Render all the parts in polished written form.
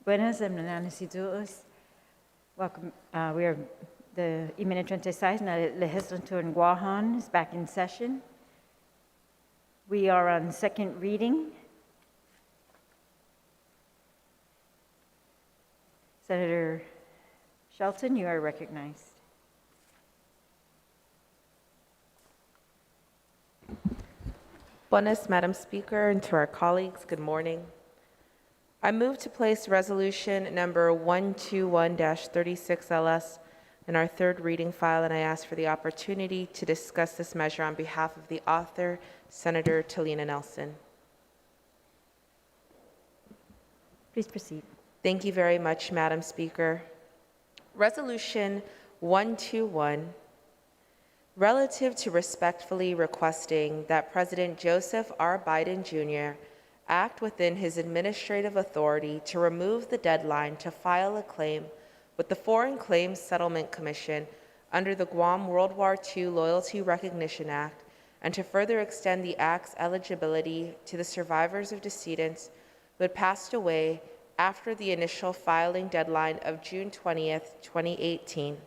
Buenas a todos. Welcome. We are the Emina 36 na Legislature in Guam is back in session. We are on second reading. Senator Shelton, you are recognized. Buenas, Madam Speaker, and to our colleagues, good morning. I move to place resolution number 121-36LS in our third reading file, and I ask for the opportunity to discuss this measure on behalf of the author, Senator Talina Nelson. Please proceed. Thank you very much, Madam Speaker. Resolution 121, relative to respectfully requesting that President Joseph R. Biden Jr. act within his administrative authority to remove the deadline to file a claim with the Foreign Claims Settlement Commission under the Guam World War II Loyalty Recognition Act, and to further extend the Act's eligibility to the survivors of decedents who had passed away after the initial filing deadline of June 20th, 2018.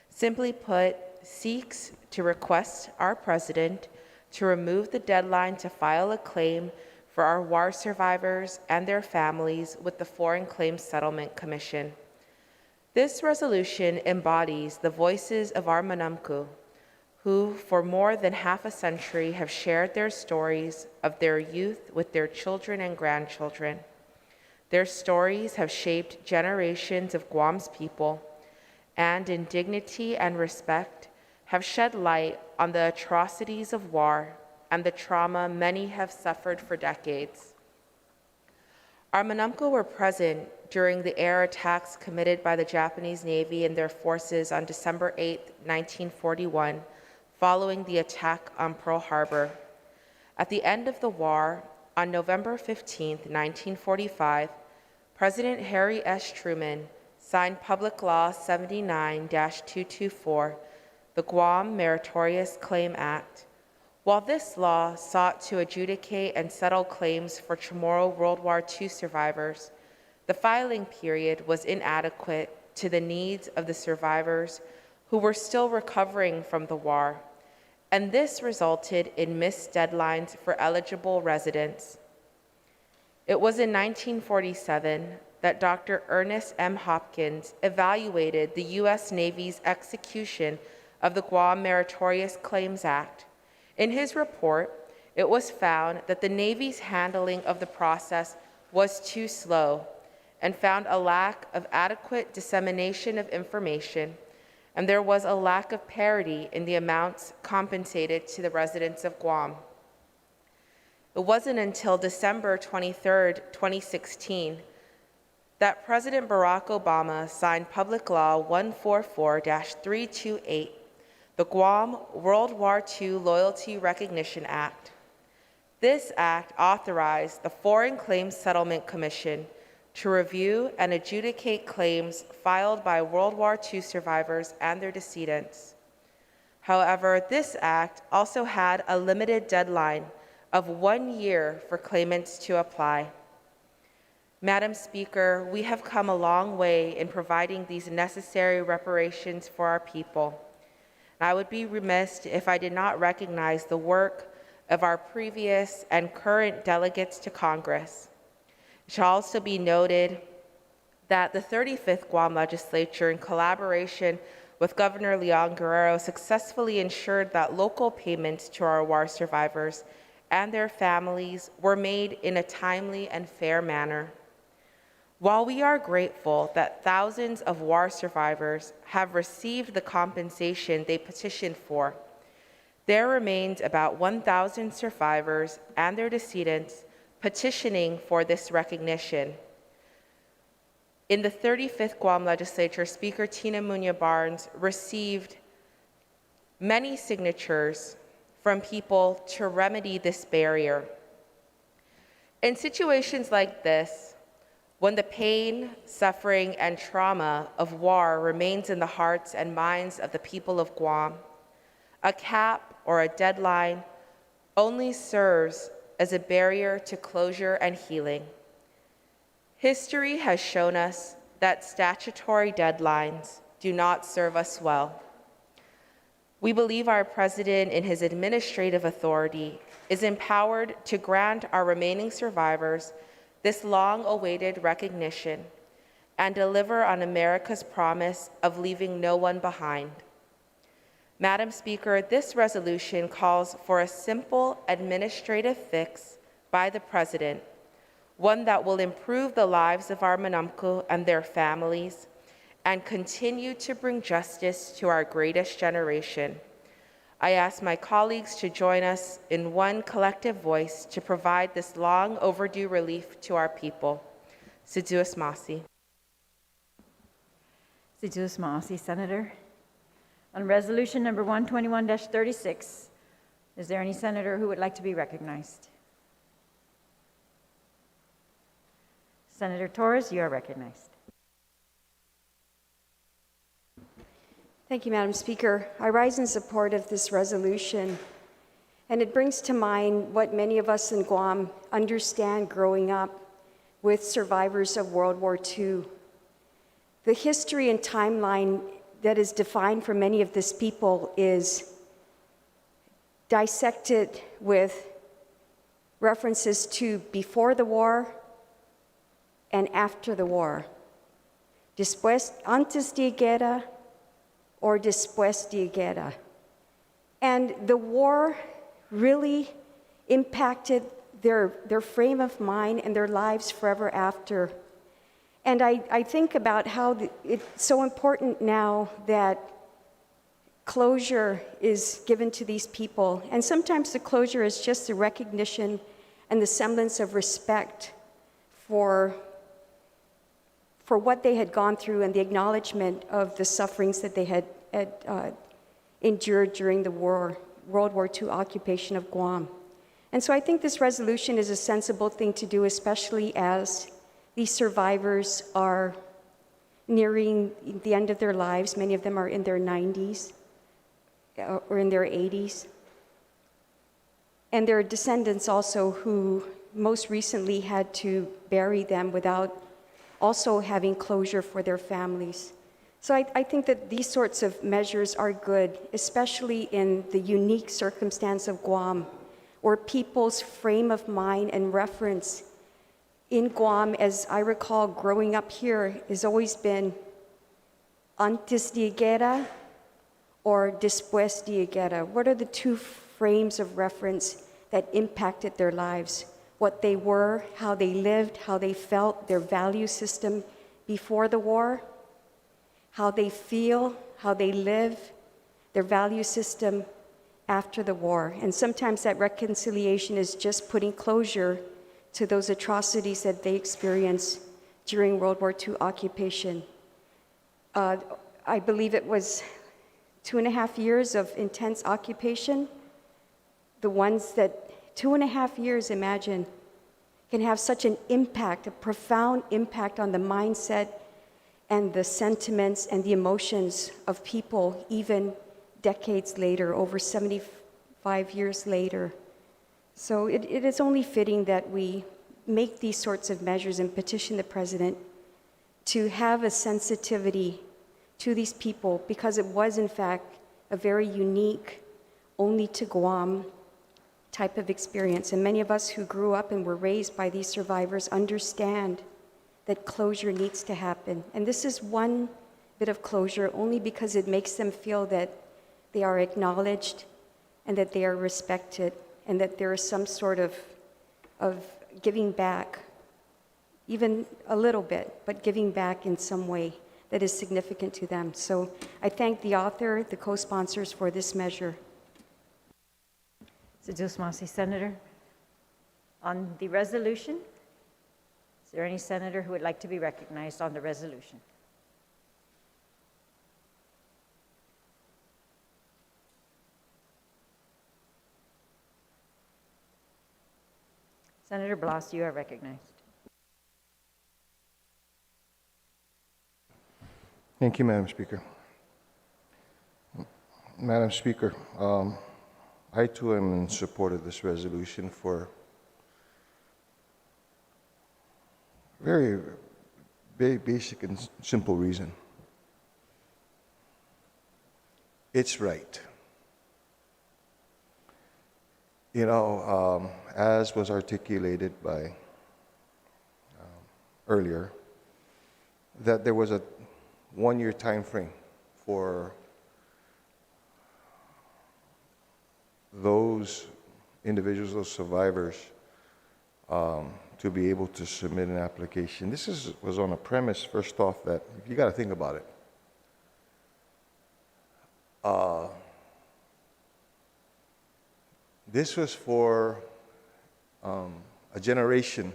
Simply put, seeks to request our President to remove the deadline to file a claim for our war survivors and their families with the Foreign Claims Settlement Commission. This resolution embodies the voices of our Manamku, who for more than half a century have shared their stories of their youth with their children and grandchildren. Their stories have shaped generations of Guam's people, and in dignity and respect have shed light on the atrocities of war and the trauma many have suffered for decades. Our Manamku were present during the air attacks committed by the Japanese Navy and their forces on December 8, 1941, following the attack on Pearl Harbor. At the end of the war, on November 15, 1945, President Harry S. Truman signed Public Law 79-224, the Guam Meritorious Claim Act. While this law sought to adjudicate and settle claims for Chamorro World War II survivors, the filing period was inadequate to the needs of the survivors who were still recovering from the war, and this resulted in missed deadlines for eligible residents. It was in 1947 that Dr. Ernest M. Hopkins evaluated the U.S. Navy's execution of the Guam Meritorious Claims Act. In his report, it was found that the Navy's handling of the process was too slow and found a lack of adequate dissemination of information, and there was a lack of parity in the amounts compensated to the residents of Guam. It wasn't until December 23, 2016, that President Barack Obama signed Public Law 144-328, the Guam World War II Loyalty Recognition Act. This act authorized the Foreign Claims Settlement Commission to review and adjudicate claims filed by World War II survivors and their decedents. However, this act also had a limited deadline of 1 year for claimants to apply. Madam Speaker, we have come a long way in providing these necessary reparations for our people. I would be remiss if I did not recognize the work of our previous and current delegates to Congress. It should also be noted that the 35th Guam Legislature, in collaboration with Governor Leon Guerrero, successfully ensured that local payments to our war survivors and their families were made in a timely and fair manner. While we are grateful that thousands of war survivors have received the compensation they petitioned for, there remains about 1,000 survivors and their decedents petitioning for this recognition. In the 35th Guam Legislature, Speaker Tina Muñoz Barnes received many signatures from people to remedy this barrier. In situations like this, when the pain, suffering, and trauma of war remains in the hearts and minds of the people of Guam, a cap or a deadline only serves as a barrier to closure and healing. History has shown us that statutory deadlines do not serve us well. We believe our president, in his administrative authority, is empowered to grant our remaining survivors this long-awaited recognition and deliver on America's promise of leaving no one behind. Madam Speaker, this resolution calls for a simple administrative fix by the president, one that will improve the lives of our Manamku and their families and continue to bring justice to our greatest generation. I ask my colleagues to join us in one collective voice to provide this long overdue relief to our people. Siduos Masi. Siduos Masi, Senator. On resolution number 121-36, is there any senator who would like to be recognized? Senator Torres, you are recognized. Thank you, Madam Speaker. I rise in support of this resolution, and it brings to mind what many of us in Guam understand growing up with survivors of World War II. The history and timeline that is defined for many of these people is dissected with references to before the war and after the war. Después, antes de guerra, or después de guerra. And the war really impacted their frame of mind and their lives forever after. And I think about how it's so important now that closure is given to these people. And sometimes the closure is just the recognition and the semblance of respect for what they had gone through and the acknowledgement of the sufferings that they had endured during the World War II occupation of Guam. And so I think this resolution is a sensible thing to do, especially as these survivors are nearing the end of their lives. Many of them are in their 90s or in their 80s. And there are descendants also who most recently had to bury them without also having closure for their families. So I think that these sorts of measures are good, especially in the unique circumstance of Guam, where people's frame of mind and reference in Guam, as I recall growing up here, has always been antes de guerra or después de guerra. What are the two frames of reference that impacted their lives? What they were, how they lived, how they felt, their value system before the war, how they feel, how they live, their value system after the war. And sometimes that reconciliation is just putting closure to those atrocities that they experienced during World War II occupation. I believe it was 2.5 years of intense occupation. The ones that 2.5 years, imagine, can have such an impact, a profound impact on the mindset and the sentiments and the emotions of people, even decades later, over 75 years later. So it is only fitting that we make these sorts of measures and petition the president to have a sensitivity to these people, because it was, in fact, a very unique, only to Guam type of experience. And many of us who grew up and were raised by these survivors understand that closure needs to happen. And this is one bit of closure only because it makes them feel that they are acknowledged and that they are respected and that there is some sort of giving back, even a little bit, but giving back in some way that is significant to them. So I thank the author, the co-sponsors for this measure. Siduos Masi, Senator. On the resolution, is there any senator who would like to be recognized on the resolution? Senator Blas, you are recognized. Thank you, Madam Speaker. Madam Speaker, I too am in support of this resolution for Very, very basic and simple reason. It's right. You know, as was articulated by earlier, that there was a one-year time frame for those individuals, those survivors, to be able to submit an application. This was on a premise, first off, that you got to think about it. This was for a generation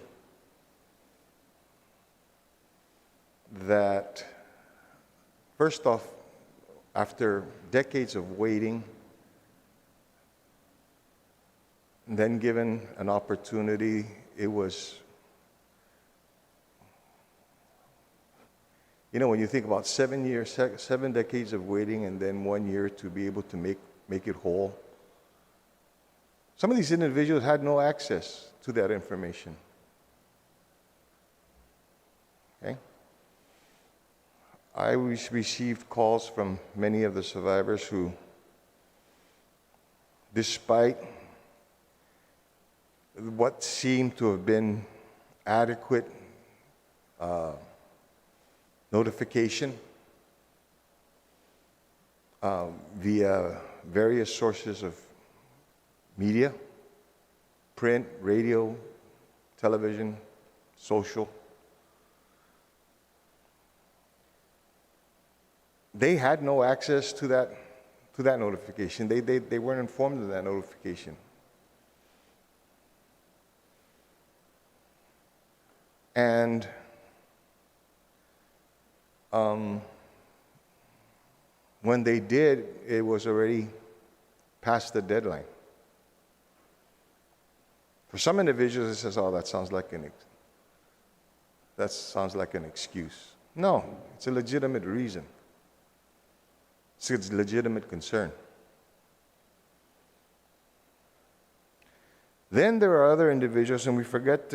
that, first off, after decades of waiting, then given an opportunity, it was, you know, when you think about 7 years, 7 decades of waiting and then 1 year to be able to make it whole. Some of these individuals had no access to that information. Okay? I received calls from many of the survivors who, despite what seemed to have been adequate notification via various sources of media, print, radio, television, social, they had no access to that notification. They weren't informed of that notification. And when they did, it was already past the deadline. For some individuals, it says, "Oh, that sounds like an excuse." No, it's a legitimate reason. It's a legitimate concern. Then there are other individuals, and we forget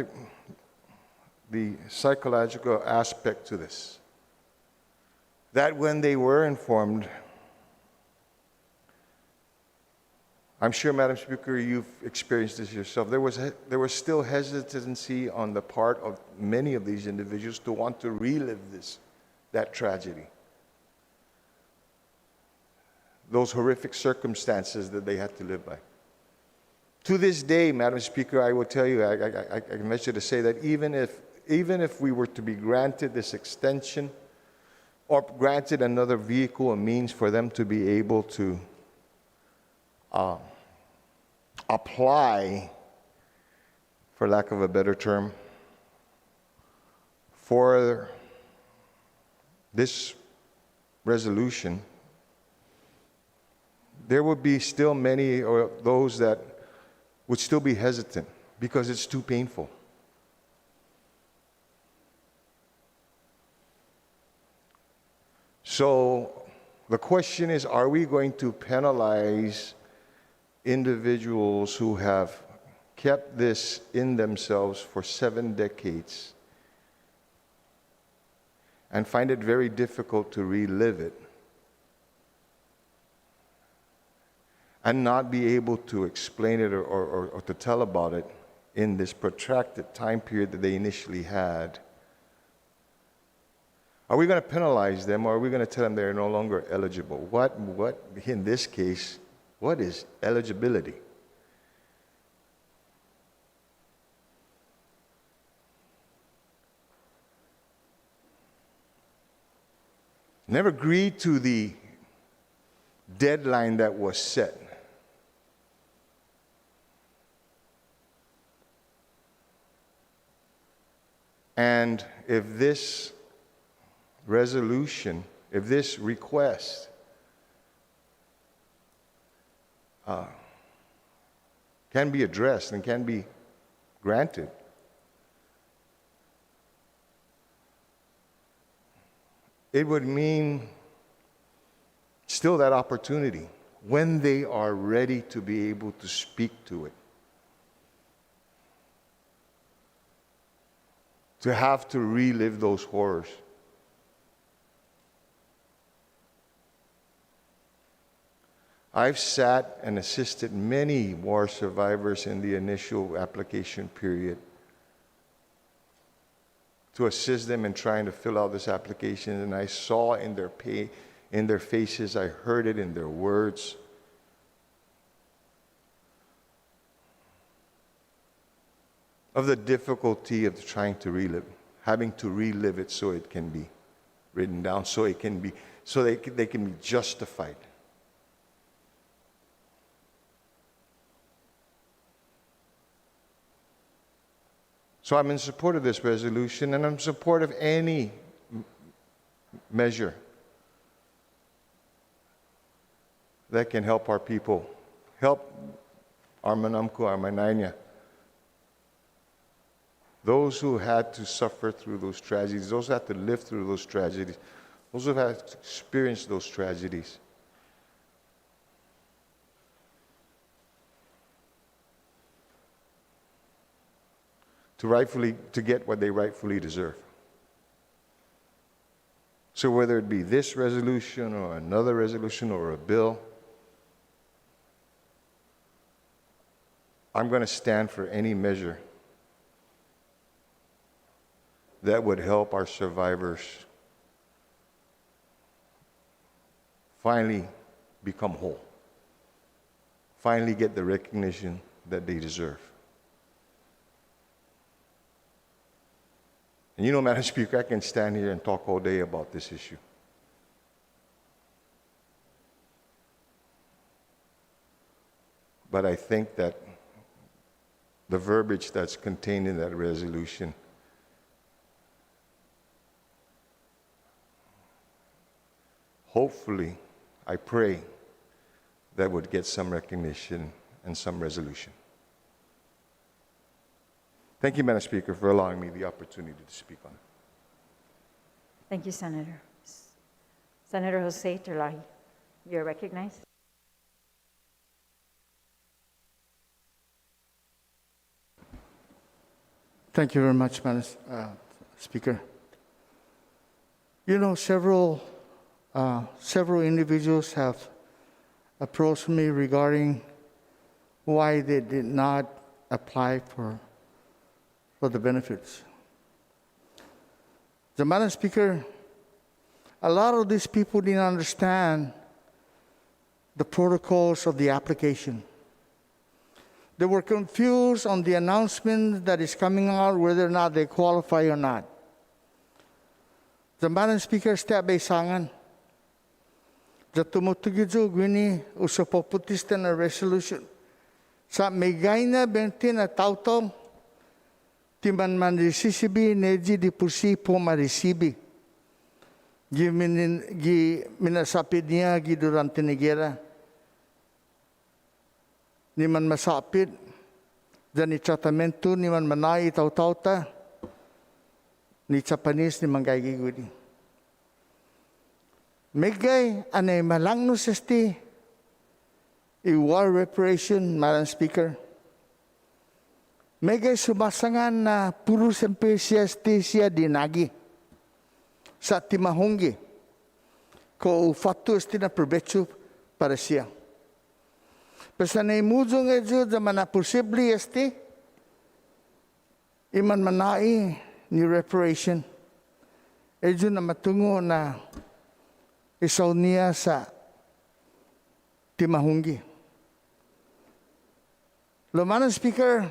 the psychological aspect to this, that when they were informed, I'm sure, Madam Speaker, you've experienced this yourself, there was still hesitancy on the part of many of these individuals to want to relive that tragedy, those horrific circumstances that they had to live by. To this day, Madam Speaker, I will tell you, I venture to say that even if we were to be granted this extension or granted another vehicle, a means for them to be able to apply, for lack of a better term, for this resolution, there would be still many or those that would still be hesitant because it's too painful. So the question is, are we going to penalize individuals who have kept this in themselves for 7 decades and find it very difficult to relive it and not be able to explain it or to tell about it in this protracted time period that they initially had? Are we going to penalize them, or are we going to tell them they're no longer eligible? What in this case, what is eligibility? Never agreed to the deadline that was set. And if this resolution, if this request can be addressed and can be granted, it would mean still that opportunity when they are ready to be able to speak to it. to have to relive those horrors. I've sat and assisted many war survivors in the initial application period to assist them in trying to fill out this application, and I saw in their in their faces, I heard it in their words. Of the difficulty of trying to relive, having to relive it so it can be written down, so it can be, so they can be justified. So I'm in support of this resolution, and I'm in support of any measure that can help our people, help our Manamku, our Mananya, those who had to suffer through those tragedies, those who had to live through those tragedies, those who had to experience those tragedies. To get what they rightfully deserve. So whether it be this resolution or another resolution or a bill, I'm going to stand for any measure that would help our survivors finally become whole, finally get the recognition that they deserve. And you know, Madam Speaker, I can stand here and talk all day about this issue. But I think that the verbiage that's contained in that resolution hopefully, I pray, that would get some recognition and some resolution. Thank you, Madam Speaker, for allowing me the opportunity to speak on it. Thank you, Senator. Senator Jose Terlaje, you're recognized. Thank you very much, Madam Speaker. You know, several individuals have approached me regarding why they did not apply for the benefits. The Madam Speaker, a lot of these people didn't understand the protocols of the application. They were confused on the announcement that is coming out, whether or not they qualify or not. The Madam Speaker, step by sangan. The tumutugidyo gwini usapoputista na resolution. Sa megay na benti na tautong, timan man resisibi, neji di pusi po marisibi. Minasapid niya durante negera. Ni man masapid, dan tratamento ni man manay tautauta, ni Japanese ni manggagigudi. Megay anay malangno sesti, war reparation, Madam Speaker. Megay sumasangan na puro sempe siya dinagi sa timahonggi ko fatu esti na provecho para siya. Pesa na imudong edyo zaman na posible esti iman manai ni reparation. Edyo na matungo na isaw niya sa timahonggi. Madam Speaker,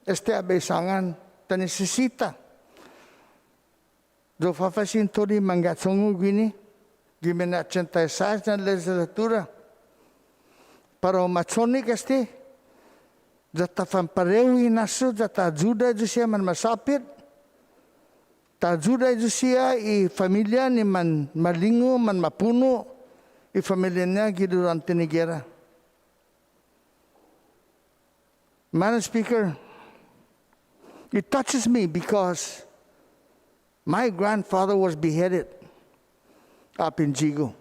este abesangan tanisisita. Do fafasinto ni mangatsongo gini, gimena 86 na legislatura. Para umatsonik este, jata famparewi naso, jata ajuda jo siya man masapit, ta ajuda jo siya i familia ni man malingo, man mapuno, i familia niya durante negera. Madam Speaker, it touches me because my grandfather was beheaded up in Jigo.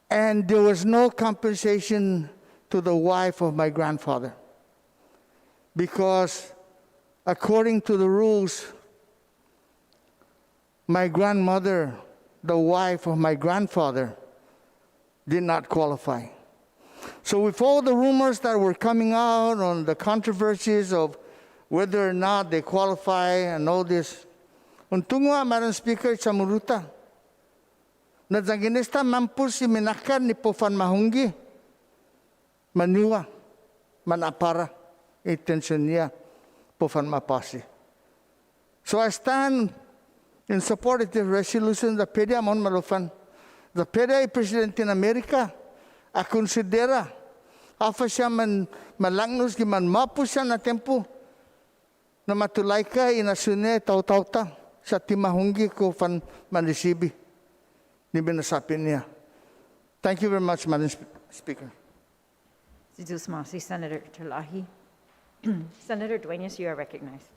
And there was no compensation to the wife of my grandfather because according to the rules, my grandmother, the wife of my grandfather, did not qualify. So with all the rumors that were coming out on the controversies of whether or not they qualify and all this, untungwa, Madam Speaker, chamuruta. Nadzaginesta mampus si minakar ni pofan mahungi. Maniwa, manapara, intention niya, pofan mapasi. So I stand in support of the resolution da pwede amon malufan. Da pwede Presidente in America, a considera, afa siya malangnos ki man mapus siya na tempo, na matulay ka inasune taw-taw-ta sa timahunggi ko fan manisibi. Ni binasapin niya. Thank you very much, Madam Speaker. Sidusmasi, Senator Terlaje. Senator Dueñas, you are recognized.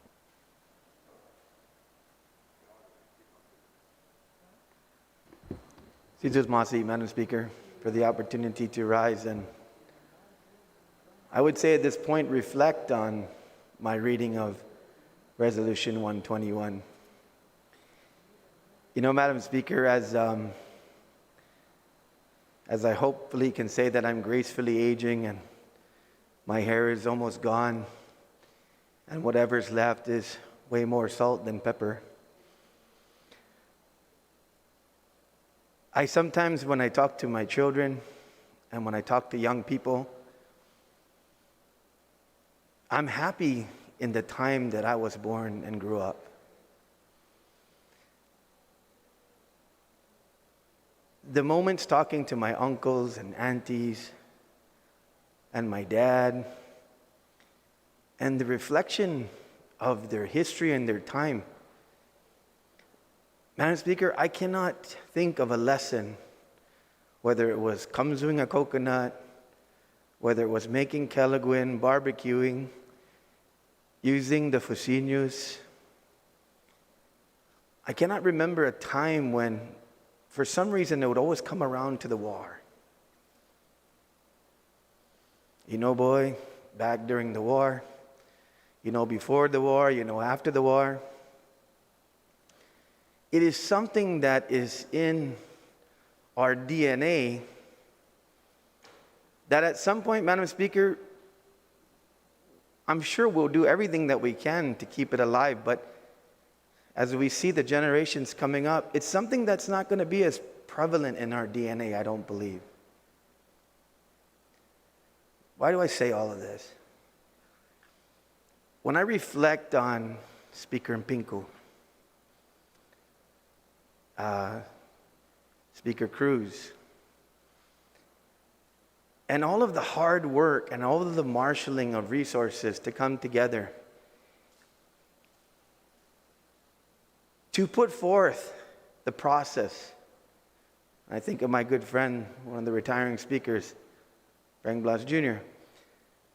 Sidusmasi, Madam Speaker, for the opportunity to rise. And I would say at this point, reflect on my reading of Resolution 121. You know, Madam Speaker, as I hopefully can say that I'm gracefully aging and my hair is almost gone and whatever's left is way more salt than pepper. I sometimes, when I talk to my children and when I talk to young people, I'm happy in the time that I was born and grew up. The moments talking to my uncles and aunties and my dad, and the reflection of their history and their time. Madam Speaker, I cannot think of a lesson, whether it was kamsuing a coconut, whether it was making kelaguen, barbecuing, using the fusinos. I cannot remember a time when, for some reason, it would always come around to the war. You know, boy, back during the war, you know, before the war, you know, after the war. It is something that is in our DNA that at some point, Madam Speaker, I'm sure we'll do everything that we can to keep it alive, but as we see the generations coming up, it's something that's not going to be as prevalent in our DNA, I don't believe. Why do I say all of this? When I reflect on Speaker Mpinku, Speaker Cruz, and all of the hard work and all of the marshaling of resources to come together to put forth the process. I think of my good friend, one of the retiring speakers, Frank Blas Jr.,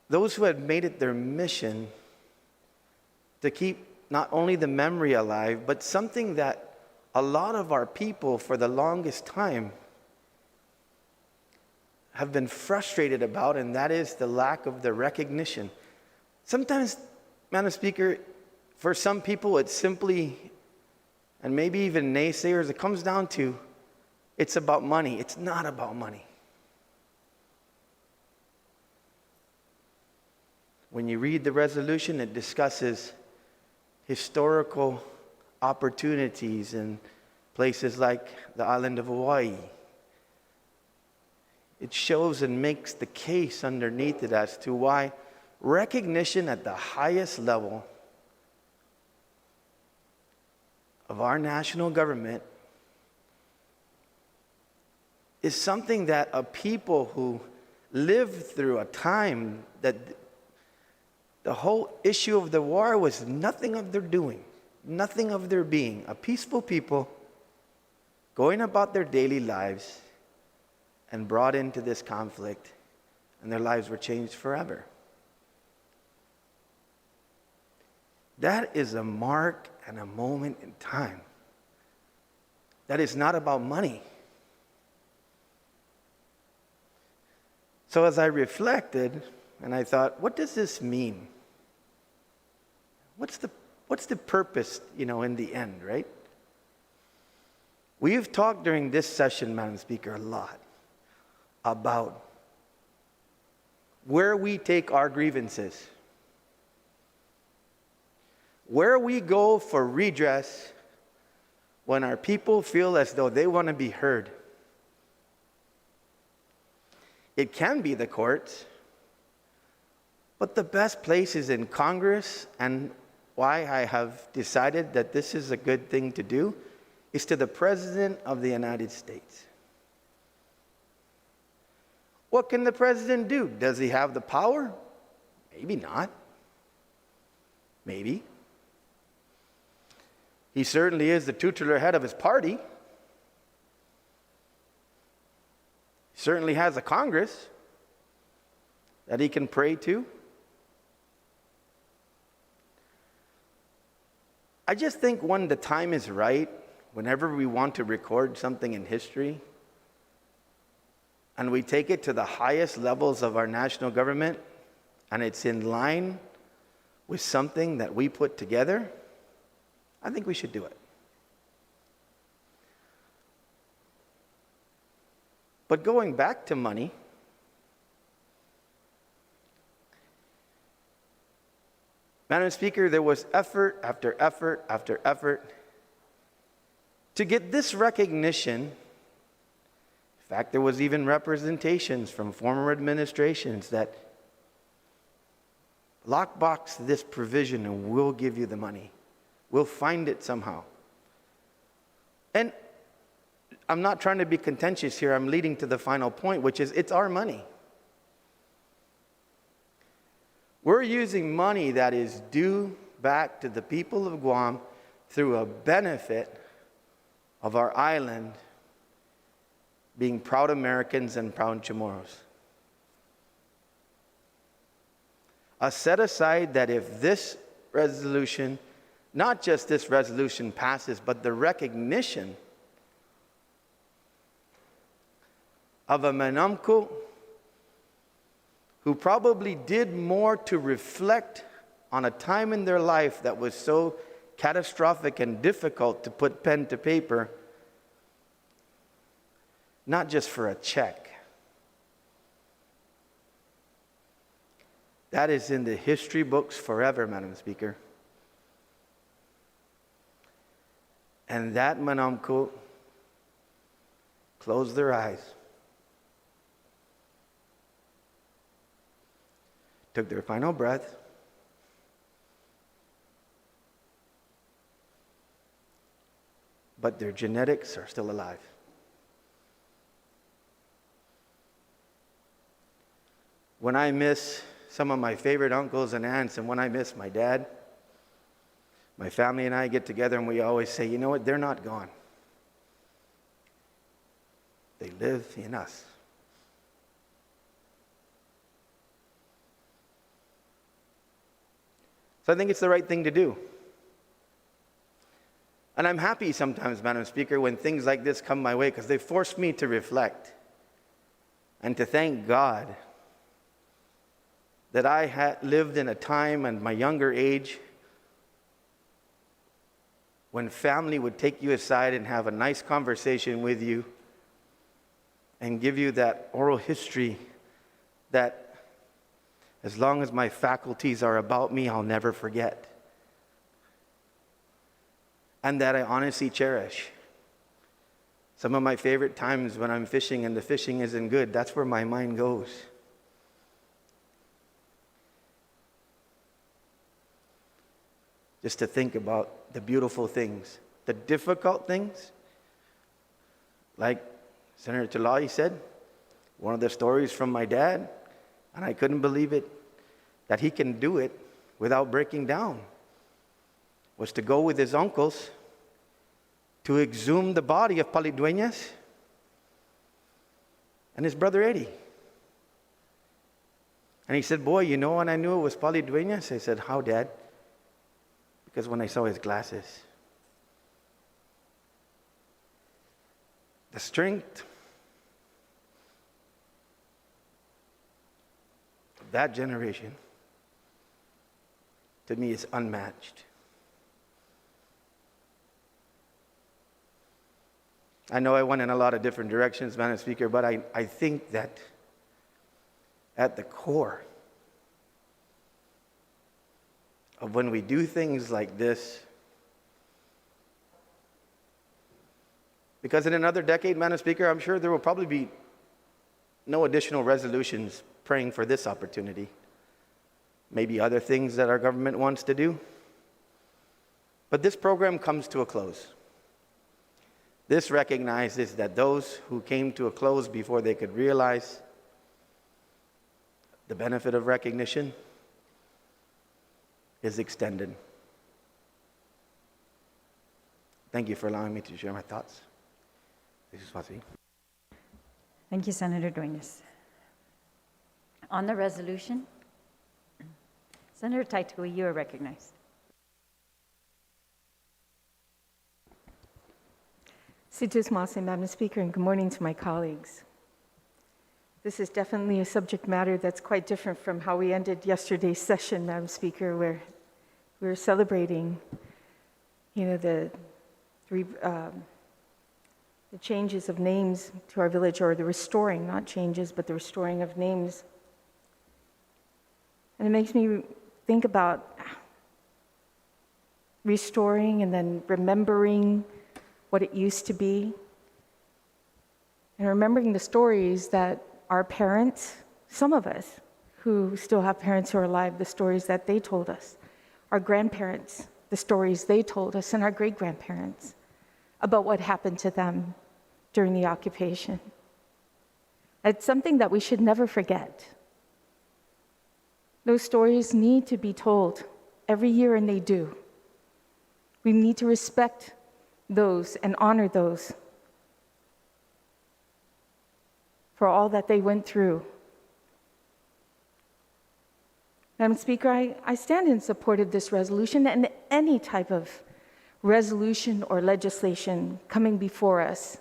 those who had made it their mission to keep not only the memory alive, but something that a lot of our people for the longest time have been frustrated about, and that is the lack of the recognition. Sometimes, Madam Speaker, for some people it's simply, and maybe even naysayers, it comes down to, it's about money. It's not about money. When you read the resolution, it discusses historical opportunities in places like the island of Hawaii. It shows and makes the case underneath it as to why recognition at the highest level of our national government is something that a people who lived through a time that the whole issue of the war was nothing of their doing, nothing of their being. A peaceful people going about their daily lives and brought into this conflict, and their lives were changed forever. That is a mark and a moment in time. That is not about money. So as I reflected, and I thought, what does this mean? What's the purpose, in the end, right? We've talked during this session, Madam Speaker, a lot about where we take our grievances, where we go for redress when our people feel as though they want to be heard. It can be the courts, but the best place is in Congress, and why I have decided that this is a good thing to do is to the President of the United States. What can the President do? Does he have the power? Maybe not. Maybe. He certainly is the tutelar head of his party. He certainly has a Congress that he can pray to. I just think when the time is right, whenever we want to record something in history, and we take it to the highest levels of our national government, and it's in line with something that we put together, I think we should do it. But going back to money, Madam Speaker, there was effort after effort after effort to get this recognition. In fact, there was even representations from former administrations that lockbox this provision and we'll give you the money. We'll find it somehow. And I'm not trying to be contentious here. I'm leading to the final point, which is it's our money. We're using money that is due back to the people of Guam through a benefit of our island being proud Americans and proud Chamorros. A set aside that if this resolution, not just this resolution passes, but the recognition of a Manamco who probably did more to reflect on a time in their life that was so catastrophic and difficult to put pen to paper, not just for a check. That is in the history books forever, Madam Speaker. And that Manamco closed their eyes, took their final breath, but their genetics are still alive. When I miss some of my favorite uncles and aunts, and when I miss my dad, my family and I get together and we always say, you know what, they're not gone. They live in us. So I think it's the right thing to do. And I'm happy sometimes, Madam Speaker, when things like this come my way, because they force me to reflect and to thank God that I had lived in a time and my younger age when family would take you aside and have a nice conversation with you and give you that oral history that, as long as my faculties are about me, I'll never forget. And that I honestly cherish. Some of my favorite times when I'm fishing and the fishing isn't good, that's where my mind goes. Just to think about the beautiful things, the difficult things. Like Senator Terlaje said, one of the stories from my dad, and I couldn't believe it, that he can do it without breaking down, was to go with his uncles to exhume the body of Pali Dueñas and his brother Eddie. And he said, boy, you know when I knew it was Pali Dueñas? I said, how, Dad? Because when I saw his glasses. The strength of that generation to me is unmatched. I know I went in a lot of different directions, Madam Speaker, but I think that at the core of when we do things like this, because in another decade, Madam Speaker, I'm sure there will probably be no additional resolutions praying for this opportunity. Maybe other things that our government wants to do. But this program comes to a close. This recognizes that those who came to a close before they could realize the benefit of recognition is extended. Thank you for allowing me to share my thoughts. This is Wasi. Thank you, Senator Dueñas. On the resolution, Senator Taitague, you are recognized. Situs Mase, Madam Speaker, and good morning to my colleagues. This is definitely a subject matter that's quite different from how we ended yesterday's session, Madam Speaker, where we were celebrating, the changes of names to our village, or the restoring, not changes, but the restoring of names. And it makes me think about restoring and then remembering what it used to be, and remembering the stories that our parents, some of us who still have parents who are alive, the stories that they told us, our grandparents, the stories they told us, and our great-grandparents about what happened to them during the occupation. It's something that we should never forget. Those stories need to be told every year, and they do. We need to respect those and honor those for all that they went through. Madam Speaker, I stand in support of this resolution and any type of resolution or legislation coming before us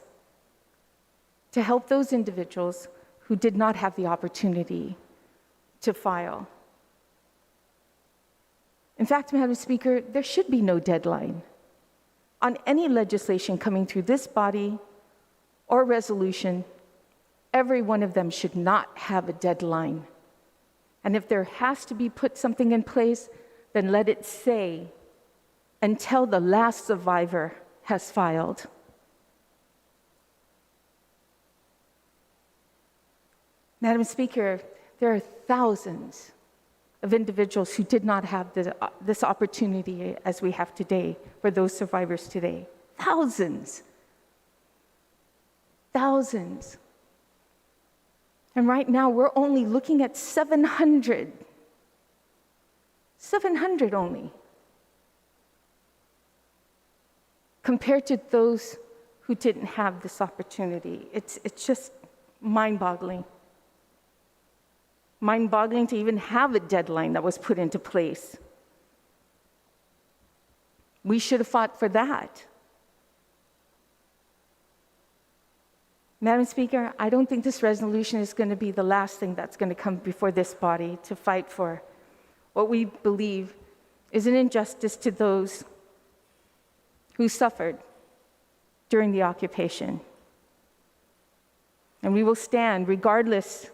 to help those individuals who did not have the opportunity to file. In fact, Madam Speaker, there should be no deadline on any legislation coming through this body or resolution. Every one of them should not have a deadline. And if there has to be put something in place, then let it say until the last survivor has filed. Madam Speaker, there are thousands of individuals who did not have this opportunity as we have today for those survivors today. Thousands. Thousands. And right now, we're only looking at 700. 700 only. Compared to those who didn't have this opportunity. It's just mind-boggling. Mind-boggling to even have a deadline that was put into place. We should have fought for that. Madam Speaker, I don't think this resolution is going to be the last thing that's going to come before this body to fight for what we believe is an injustice to those who suffered during the occupation. And we will stand regardless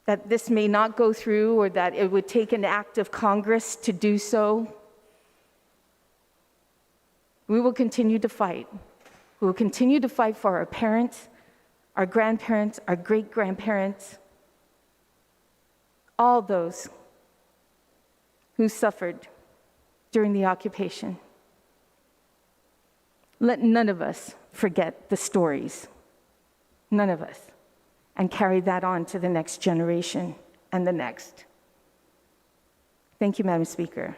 that this may not go through or that it would take an act of Congress to do so. We will continue to fight. We will continue to fight for our parents, our grandparents, our great-grandparents, all those who suffered during the occupation. Let none of us forget the stories, none of us, and carry that on to the next generation and the next. Thank you, Madam Speaker.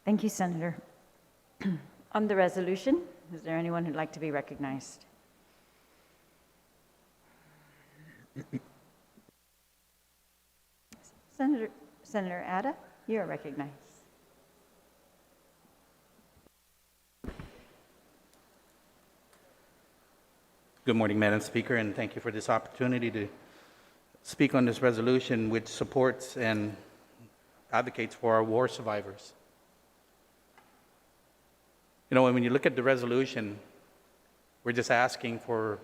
Thank you, Senator. On the resolution, is there anyone who'd like to be recognized? Senator Ada, you are recognized. Good morning, Madam Speaker, and thank you for this opportunity to speak on this resolution which supports and advocates for our war survivors. You know, when you look at the resolution, we're just asking for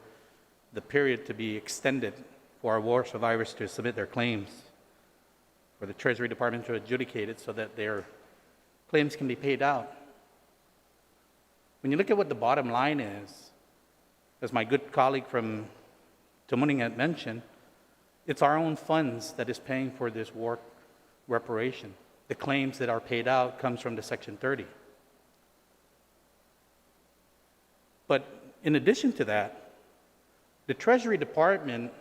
the period to be extended for our war survivors to submit their claims, for the Treasury Department to adjudicate it so that their claims can be paid out. When you look at what the bottom line is, as my good colleague from Tamuning had mentioned, it's our own funds that is paying for this war reparation. The claims that are paid out comes from the Section 30. But in addition to that, the Treasury Department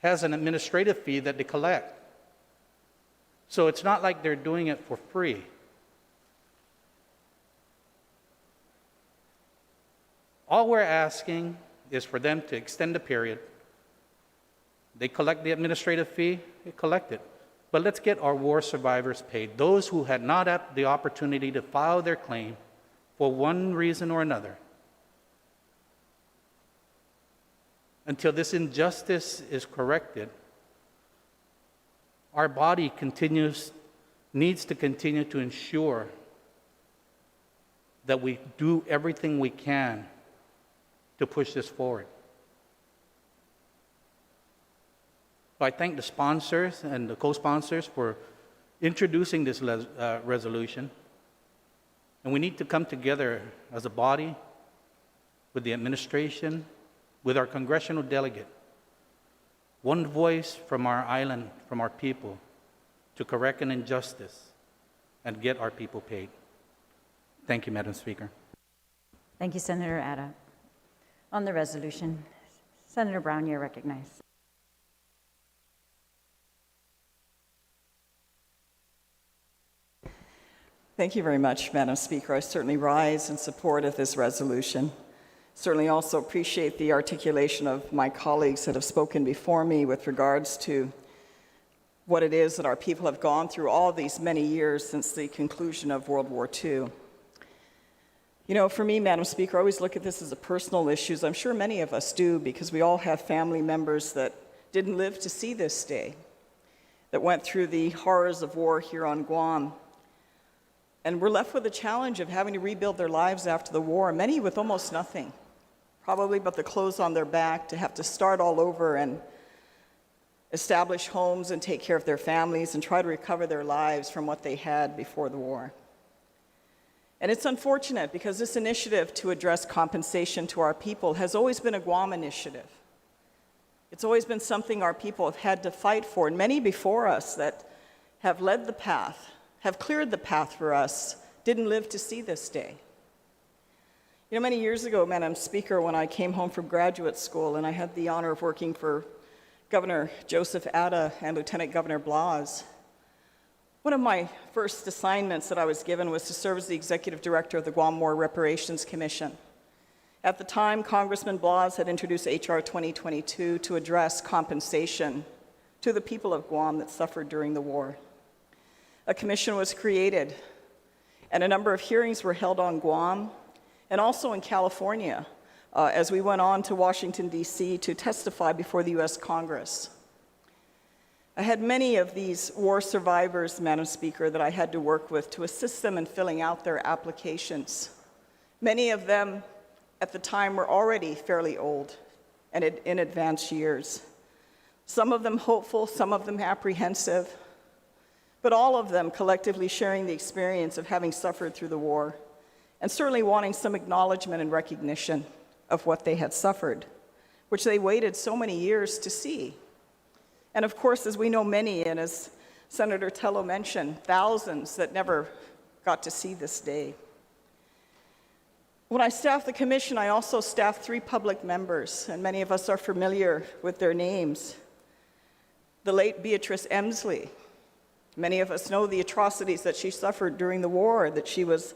has an administrative fee that they collect. So it's not like they're doing it for free. All we're asking is for them to extend the period. They collect the administrative fee, they collect it. But let's get our war survivors paid. Those who had not had the opportunity to file their claim for one reason or another. Until this injustice is corrected, our body needs to continue to ensure that we do everything we can to push this forward. So I thank the sponsors and the co-sponsors for introducing this resolution. And we need to come together as a body, with the administration, with our congressional delegate, one voice from our island, from our people, to correct an injustice and get our people paid. Thank you, Madam Speaker. Thank you, Senator Atta. On the resolution, Senator Brown, you're recognized. Thank you very much, Madam Speaker. I certainly rise in support of this resolution. Certainly also appreciate the articulation of my colleagues that have spoken before me with regards to what it is that our people have gone through all these many years since the conclusion of World War II. You know, for me, Madam Speaker, I always look at this as a personal issue. I'm sure many of us do, because we all have family members that didn't live to see this day, that went through the horrors of war here on Guam. And we're left with the challenge of having to rebuild their lives after the war, many with almost nothing, probably but the clothes on their back, to have to start all over and establish homes and take care of their families and try to recover their lives from what they had before the war. And it's unfortunate, because this initiative to address compensation to our people has always been a Guam initiative. It's always been something our people have had to fight for, and many before us that have led the path, have cleared the path for us, didn't live to see this day. You know, many years ago, Madam Speaker, when I came home from graduate school and I had the honor of working for Governor Joseph Atta and Lieutenant Governor Blas, one of my first assignments that I was given was to serve as the executive director of the Guam War Reparations Commission. At the time, Congressman Blas had introduced H.R. 2022 to address compensation to the people of Guam that suffered during the war. A commission was created, and a number of hearings were held on Guam and also in California as we went on to Washington, D.C. to testify before the U.S. Congress. I had many of these war survivors, Madam Speaker, that I had to work with to assist them in filling out their applications. Many of them at the time were already fairly old and in advanced years. Some of them hopeful, some of them apprehensive, but all of them collectively sharing the experience of having suffered through the war, and certainly wanting some acknowledgement and recognition of what they had suffered, which they waited so many years to see. And of course, as we know, many, and as Senator Telo mentioned, thousands that never got to see this day. When I staffed the commission, I also staffed 3 public members, and many of us are familiar with their names. The late Beatrice Emsley. Many of us know the atrocities that she suffered during the war, that she was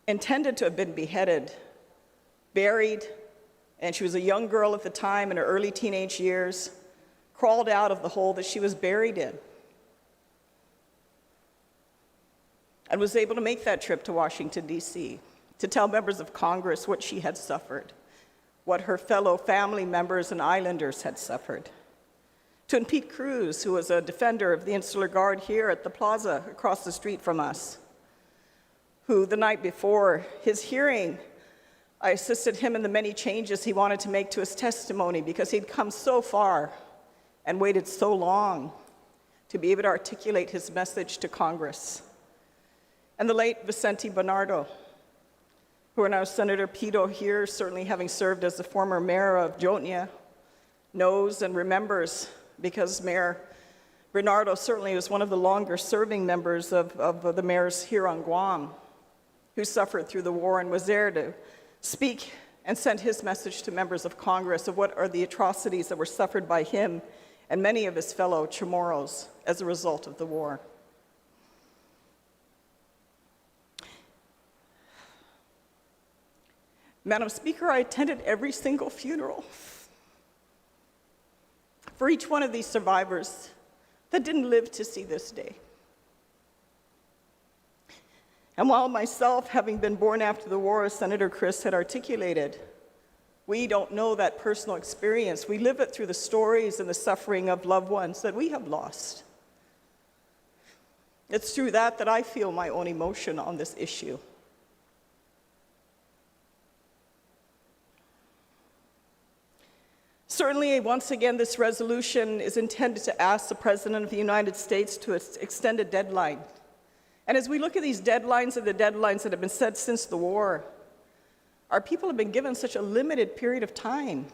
intended to have been beheaded, buried, and she was a young girl at the time in her early teenage years, crawled out of the hole that she was buried in, and was able to make that trip to Washington, D.C., to tell members of Congress what she had suffered, what her fellow family members and islanders had suffered. to Pete Cruz, who was a defender of the Insular Guard here at the plaza across the street from us, who the night before his hearing, I assisted him in the many changes he wanted to make to his testimony because he'd come so far and waited so long to be able to articulate his message to Congress. And the late Vicente Bernardo, who are now Senator Pito here, certainly having served as the former mayor of Dueñas, knows and remembers, because Mayor Bernardo certainly was one of the longer serving members of the mayors here on Guam, who suffered through the war and was there to speak and send his message to members of Congress of what are the atrocities that were suffered by him and many of his fellow Chamorros as a result of the war. Madam Speaker, I attended every single funeral for each one of these survivors that didn't live to see this day. And while myself, having been born after the war, as Senator Chris had articulated, we don't know that personal experience. We live it through the stories and the suffering of loved ones that we have lost. It's through that I feel my own emotion on this issue. Certainly, once again, this resolution is intended to ask the President of the United States to extend a deadline. And as we look at these deadlines and the deadlines that have been set since the war, our people have been given such a limited period of time.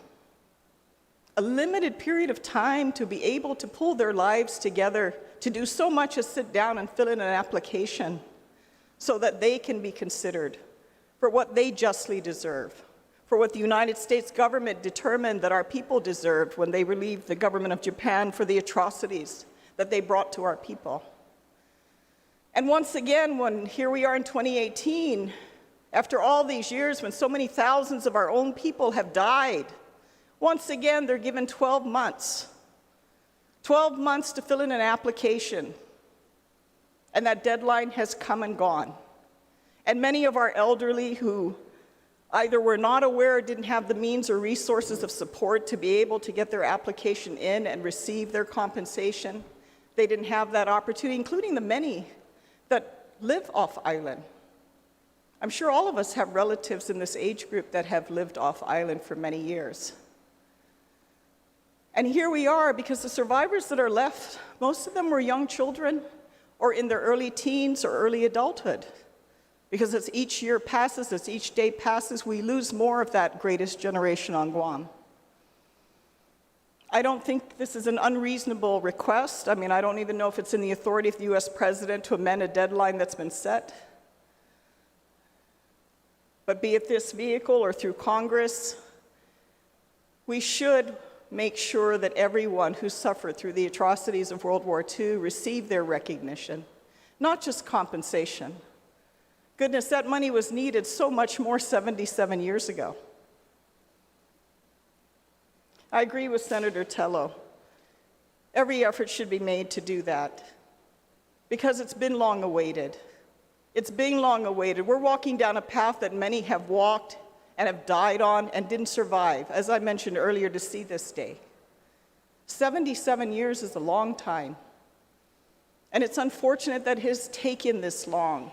A limited period of time to be able to pull their lives together, to do so much as sit down and fill in an application so that they can be considered for what they justly deserve, for what the United States government determined that our people deserved when they relieved the government of Japan for the atrocities that they brought to our people. And once again, when here we are in 2018, after all these years, when so many thousands of our own people have died, once again, they're given 12 months. 12 months to fill in an application. And that deadline has come and gone. And many of our elderly who either were not aware or didn't have the means or resources of support to be able to get their application in and receive their compensation, they didn't have that opportunity, including the many that live off island. I'm sure all of us have relatives in this age group that have lived off island for many years. And here we are, because the survivors that are left, most of them were young children or in their early teens or early adulthood. Because as each year passes, as each day passes, we lose more of that greatest generation on Guam. I don't think this is an unreasonable request. I mean, I don't even know if it's in the authority of the US president to amend a deadline that's been set. But be it this vehicle or through Congress, we should make sure that everyone who suffered through the atrocities of World War II receive their recognition, not just compensation. Goodness, that money was needed so much more 77 years ago. I agree with Senator Telo. Every effort should be made to do that because it's been long awaited. It's being long awaited. We're walking down a path that many have walked and have died on and didn't survive, as I mentioned earlier, to see this day. 77 years is a long time. And it's unfortunate that it has taken this long.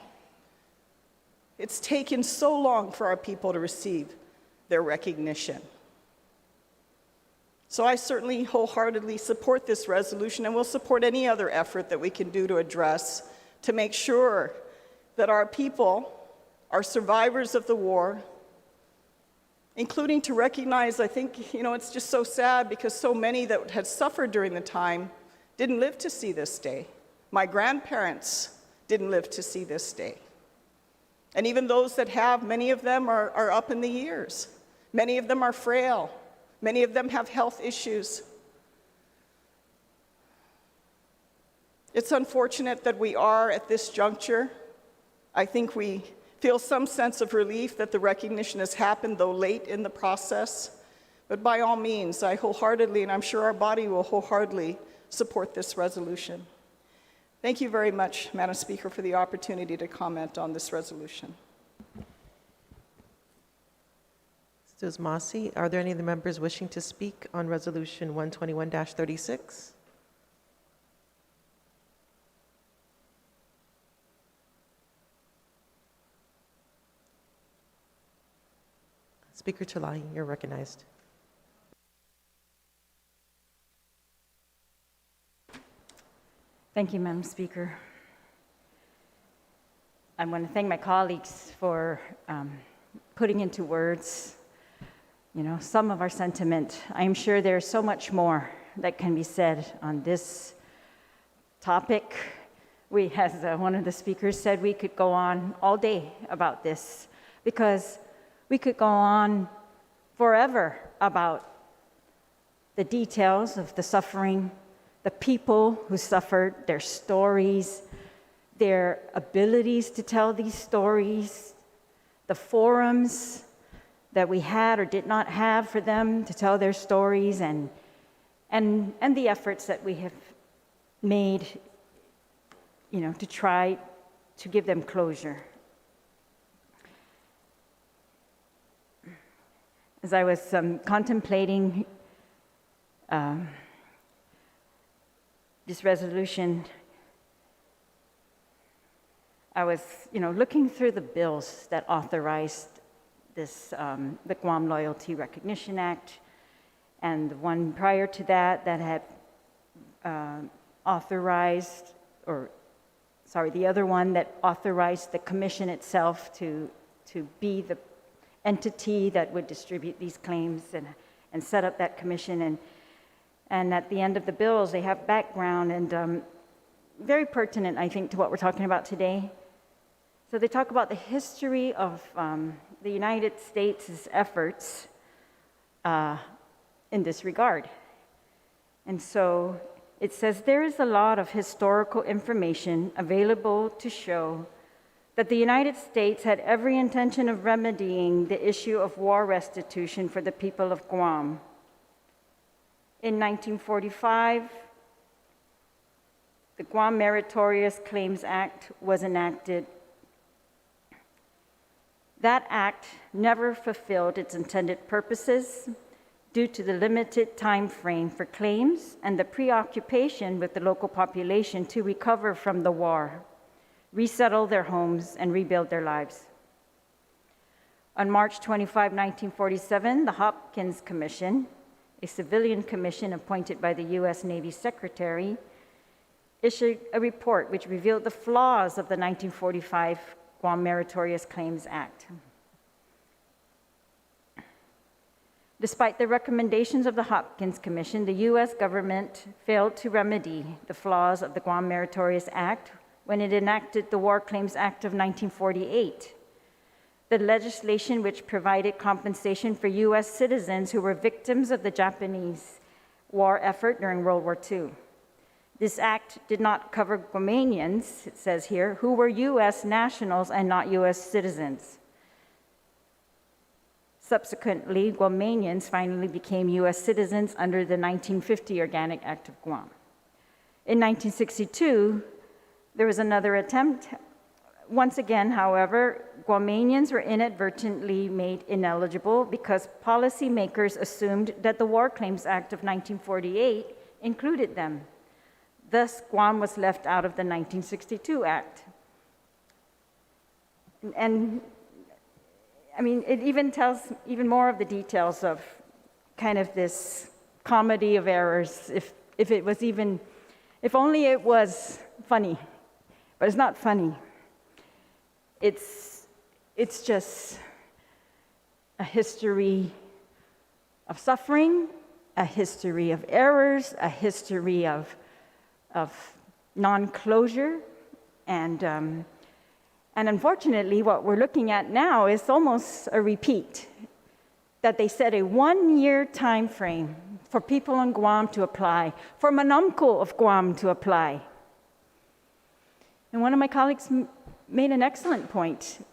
It's taken so long for our people to receive their recognition. So I certainly wholeheartedly support this resolution, and will support any other effort that we can do to address, to make sure that our people, our survivors of the war, including to recognize, I think, it's just so sad because so many that had suffered during the time didn't live to see this day. My grandparents didn't live to see this day. And even those that have, many of them are up in the years. Many of them are frail. Many of them have health issues. It's unfortunate that we are at this juncture. I think we feel some sense of relief that the recognition has happened, though late in the process. But by all means, I wholeheartedly, and I'm sure our body will wholeheartedly support this resolution. Thank you very much, Madam Speaker, for the opportunity to comment on this resolution. Mrs. Mossy, are there any of the members wishing to speak on Resolution 121-36? Speaker Terlaje, you're recognized. Thank you, Madam Speaker. I want to thank my colleagues for putting into words, some of our sentiment. I'm sure there's so much more that can be said on this topic. As one of the speakers said, we could go on all day about this because we could go on forever about the details of the suffering, the people who suffered, their stories, their abilities to tell these stories, the forums that we had or did not have for them to tell their stories, and the efforts that we have made, to try to give them closure. As I was contemplating this resolution, I was, looking through the bills that authorized this, the Guam Loyalty Recognition Act, and the one prior to that had authorized, the other one that authorized the commission itself to be the entity that would distribute these claims and set up that commission. And at the end of the bills, they have background and very pertinent, I think, to what we're talking about today. So they talk about the history of the United States' efforts in this regard. And so it says, there is a lot of historical information available to show that the United States had every intention of remedying the issue of war restitution for the people of Guam. In 1945, the Guam Meritorious Claims Act was enacted. That act never fulfilled its intended purposes due to the limited time frame for claims and the preoccupation with the local population to recover from the war, resettle their homes, and rebuild their lives. On March 25, 1947, the Hopkins Commission, a civilian commission appointed by the U.S. Navy Secretary, issued a report which revealed the flaws of the 1945 Guam Meritorious Claims Act. Despite the recommendations of the Hopkins Commission, the U.S. government failed to remedy the flaws of the Guam Meritorious Act when it enacted the War Claims Act of 1948, the legislation which provided compensation for U.S. citizens who were victims of the Japanese war effort during World War II. This act did not cover Guamanians, it says here, who were U.S. nationals and not U.S. citizens. Subsequently, Guamanians finally became U.S. citizens under the 1950 Organic Act of Guam. In 1962, there was another attempt. Once again, however, Guamanians were inadvertently made ineligible because policymakers assumed that the War Claims Act of 1948 included them. Thus, Guam was left out of the 1962 Act. And I mean, it even tells even more of the details of kind of this comedy of errors, if it was even, if only it was funny, but it's not funny. It's just a history of suffering, a history of errors, a history of non-closure, and unfortunately, what we're looking at now is almost a repeat, that they set a 1-year time frame for people on Guam to apply, for Manamco of Guam to apply. And one of my colleagues made an excellent point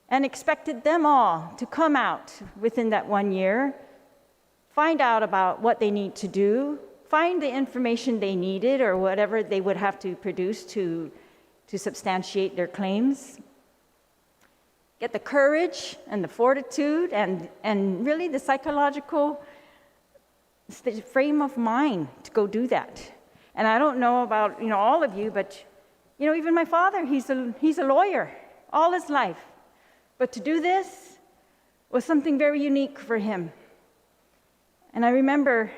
and expected them all to come out within that 1 year, find out about what they need to do, find the information they needed or whatever they would have to produce to substantiate their claims. get the courage and the fortitude and really the psychological frame of mind to go do that. And I don't know about, all of you, but, even my father, he's a lawyer all his life. But to do this was something very unique for him. And I remember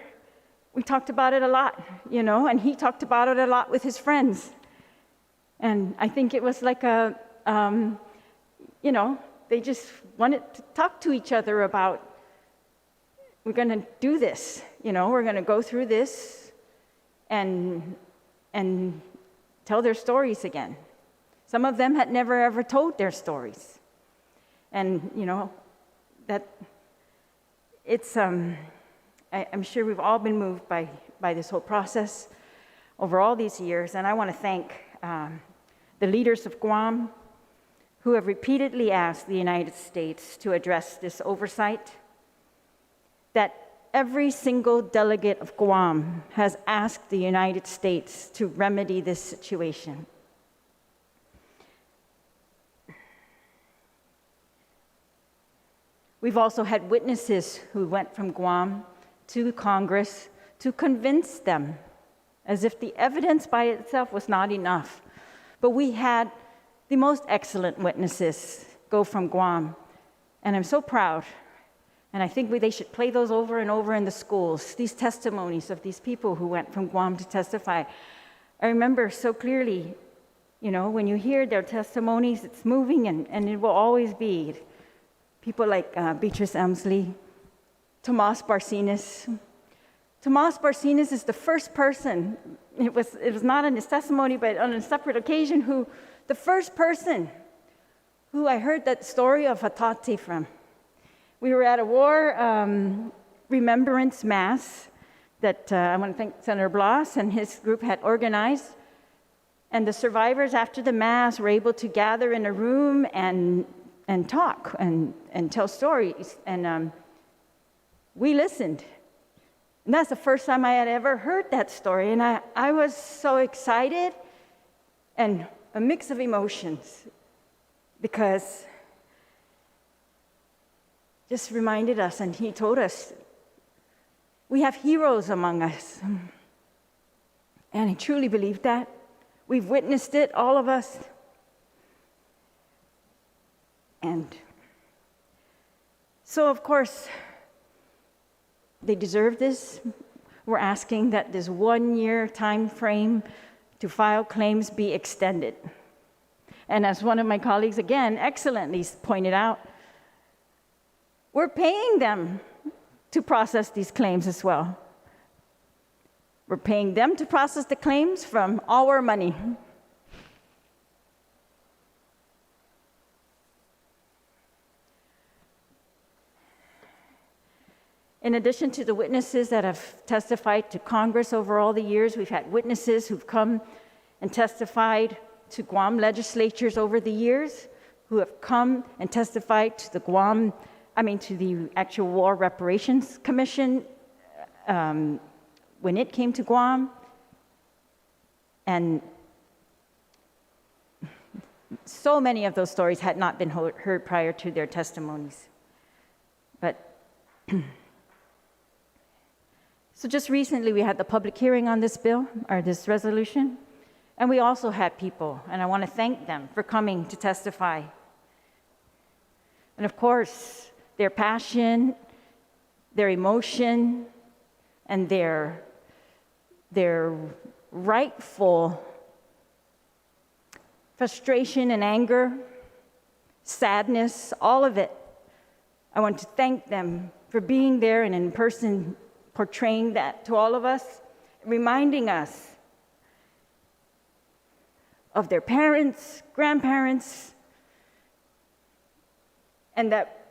we talked about it a lot, and he talked about it a lot with his friends. And I think it was like they just wanted to talk to each other about, we're going to do this, we're going to go through this and tell their stories again. Some of them had never ever told their stories. And, that it's, I'm sure we've all been moved by this whole process over all these years. And I want to thank the leaders of Guam who have repeatedly asked the United States to address this oversight, that every single delegate of Guam has asked the United States to remedy this situation. We've also had witnesses who went from Guam to Congress to convince them, as if the evidence by itself was not enough. But we had the most excellent witnesses go from Guam, and I'm so proud. And I think they should play those over and over in the schools, these testimonies of these people who went from Guam to testify. I remember so clearly, when you hear their testimonies, it's moving, and it will always be. People like Beatrice Emsley, Tomas Barcenas. Tomas Barcenas is the first person, it was not in his testimony, but on a separate occasion, the first person who I heard that story of Hatate from. We were at a war remembrance mass that I want to thank Senator Blas and his group had organized. And the survivors after the mass were able to gather in a room and talk and tell stories. And we listened. And that's the first time I had ever heard that story. And I was so excited and a mix of emotions because just reminded us, and he told us, we have heroes among us. And I truly believe that. We've witnessed it, all of us. And so, of course, they deserve this. We're asking that this 1-year time frame to file claims be extended. And as one of my colleagues, again, excellently pointed out, we're paying them to process these claims as well. We're paying them to process the claims from our money. In addition to the witnesses that have testified to Congress over all the years, we've had witnesses who've come and testified to Guam legislatures over the years, who have come and testified to to the actual War Reparations Commission when it came to Guam. And so many of those stories had not been heard prior to their testimonies. But so just recently we had the public hearing on this bill, or this resolution, and we also had people, and I want to thank them for coming to testify. And of course, their passion, their emotion, and their rightful frustration and anger, sadness, all of it. I want to thank them for being there and in person portraying that to all of us, reminding us of their parents, grandparents, and that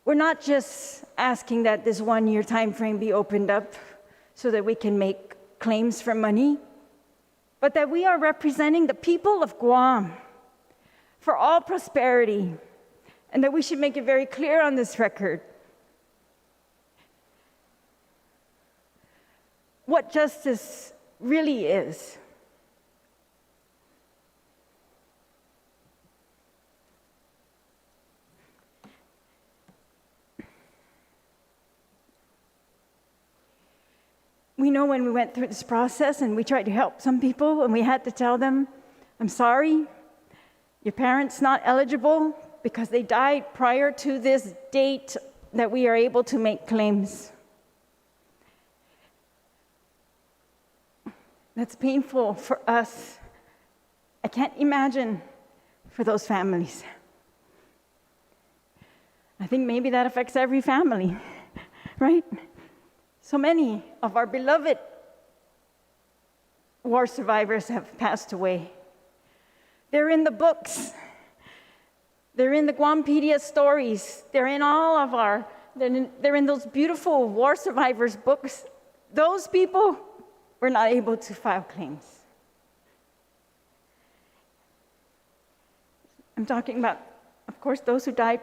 we're not just asking that this 1-year time frame be opened up so that we can make claims for money, but that we are representing the people of Guam for all prosperity, and that we should make it very clear on this record what justice really is. we know when we went through this process and we tried to help some people and we had to tell them, I'm sorry, your parents not eligible because they died prior to this date that we are able to make claims. That's painful for us. I can't imagine for those families. I think maybe that affects every family, right? So many of our beloved war survivors have passed away. They're in the books. They're in the Guampedia stories. They're in they're in those beautiful war survivors books. Those people were not able to file claims. I'm talking about, of course, those who died,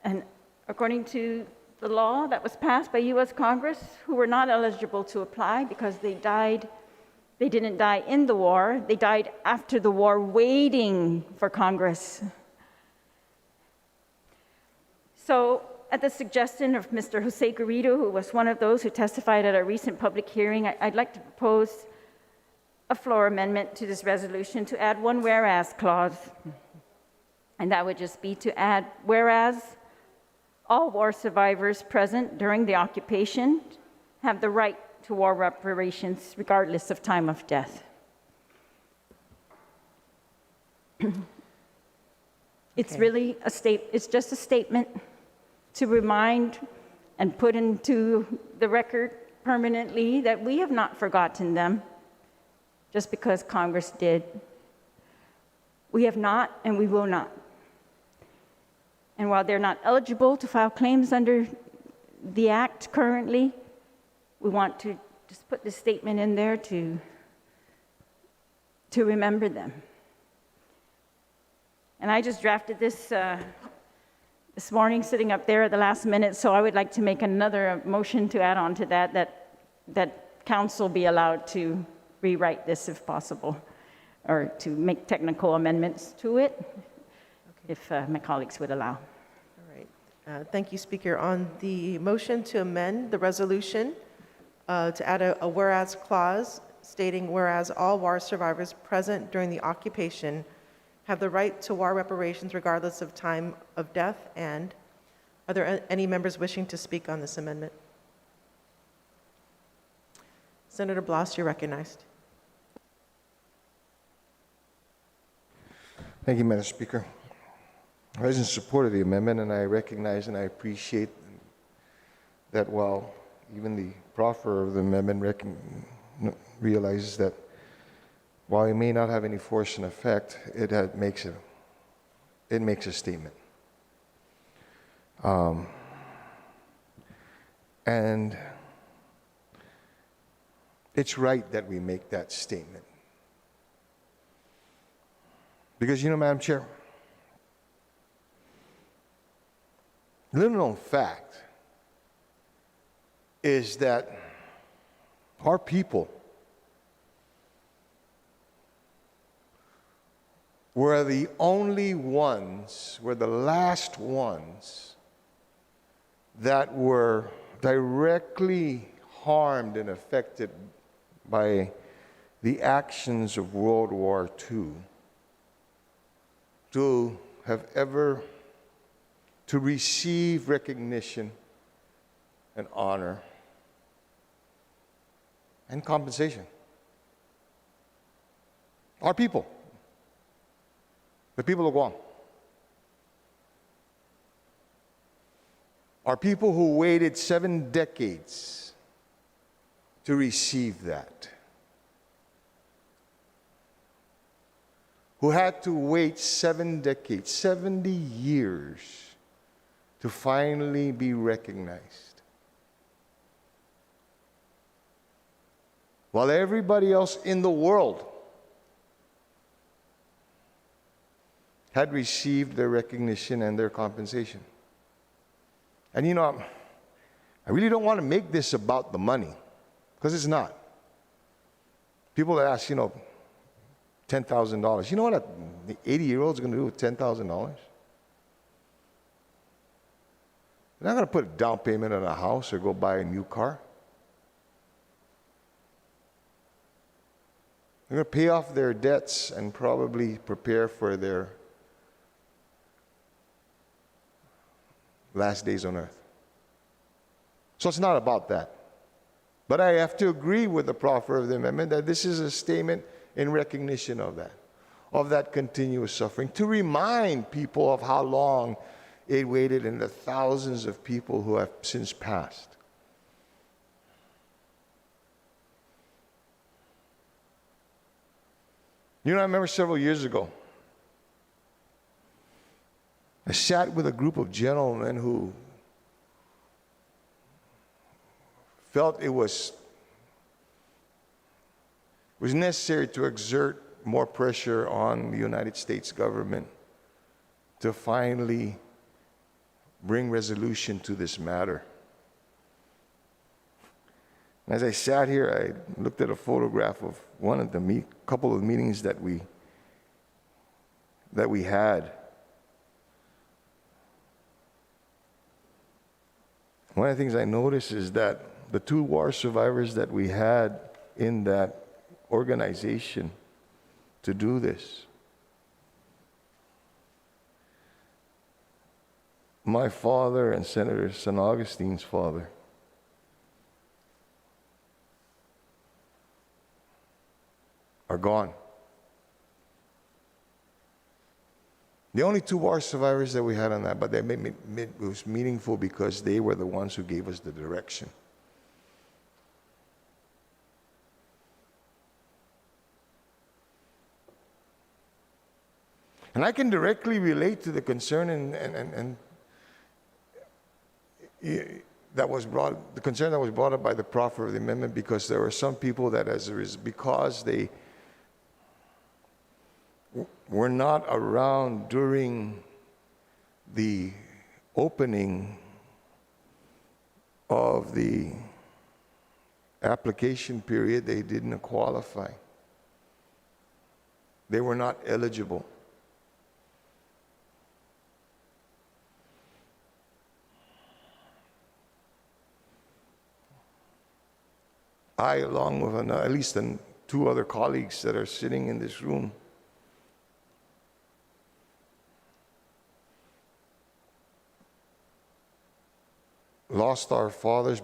and according to the law that was passed by U.S. Congress, who were not eligible to apply because they didn't die in the war, they died after the war waiting for Congress. So, at the suggestion of Mr. Jose Garrido, who was one of those who testified at a recent public hearing, I'd like to propose a floor amendment to this resolution to add one whereas clause. And that would just be to add, whereas all war survivors present during the occupation have the right to war reparations regardless of time of death. It's really it's just a statement to remind and put into the record permanently that we have not forgotten them just because Congress did. We have not, and we will not. And while they're not eligible to file claims under the Act currently, we want to just put this statement in there to remember them. And I just drafted this this morning, sitting up there at the last minute, so I would like to make another motion to add on to that council be allowed to rewrite this if possible, or to make technical amendments to it, if my colleagues would allow. All right. Thank you, Speaker. On the motion to amend the resolution to add a whereas clause stating, whereas all war survivors present during the occupation have the right to war reparations regardless of time of death, and are there any members wishing to speak on this amendment? Senator Blas, you're recognized. Thank you, Madam Speaker. I was in support of the amendment, and I recognize and I appreciate that while even the proffer of the amendment realizes that while it may not have any force and effect, it makes a statement. And it's right that we make that statement. Because, Madam Chair, little known fact is that our people were the last ones that were directly harmed and affected by the actions of World War II to receive recognition and honor and compensation. Our people. The people of Guam. Are people who waited 7 decades to receive that. Who had to wait 7 decades, 70 years to finally be recognized. While everybody else in the world had received their recognition and their compensation. And I really don't want to make this about the money, because it's not. People that ask, $10,000. You know what the 80-year-old's going to do with $10,000? They're not going to put a down payment on a house or go buy a new car. They're going to pay off their debts and probably prepare for their last days on earth. So it's not about that. But I have to agree with the proffer of the amendment that this is a statement in recognition of that continuous suffering, to remind people of how long it waited and the thousands of people who have since passed. You know, I remember several years ago, I sat with a group of gentlemen who felt it was necessary to exert more pressure on the United States government to finally bring resolution to this matter. As I sat here, I looked at a photograph of one of the couple of meetings that we had. One of the things I noticed is that the 2 war survivors that we had in that organization to do this, my father and Senator San Augustine's father, are gone. The only 2 war survivors that we had on that, but it was meaningful because they were the ones who gave us the direction. And I can directly relate to the concern the concern that was brought up by the proffer of the amendment, because there were some people that, because they were not around during the opening of the application period, they didn't qualify. They were not eligible. I, along with at least 2 other colleagues that are sitting in this room, lost our fathers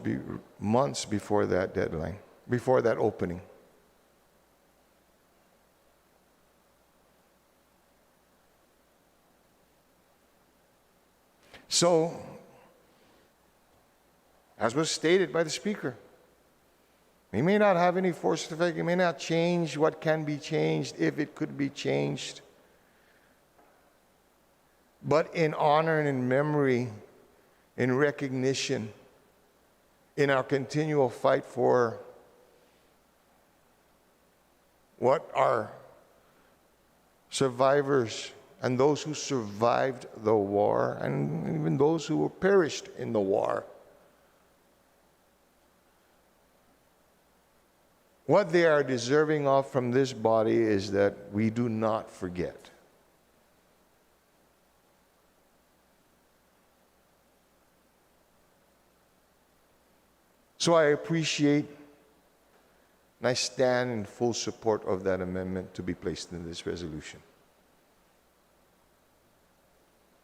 months before that deadline, before that opening. So, as was stated by the speaker, we may not have any force effect, it may not change what can be changed if it could be changed, but in honor and in memory, in recognition, in our continual fight for what our survivors and those who survived the war, and even those who perished in the war, what they are deserving of from this body is that we do not forget. So I appreciate and I stand in full support of that amendment to be placed in this resolution.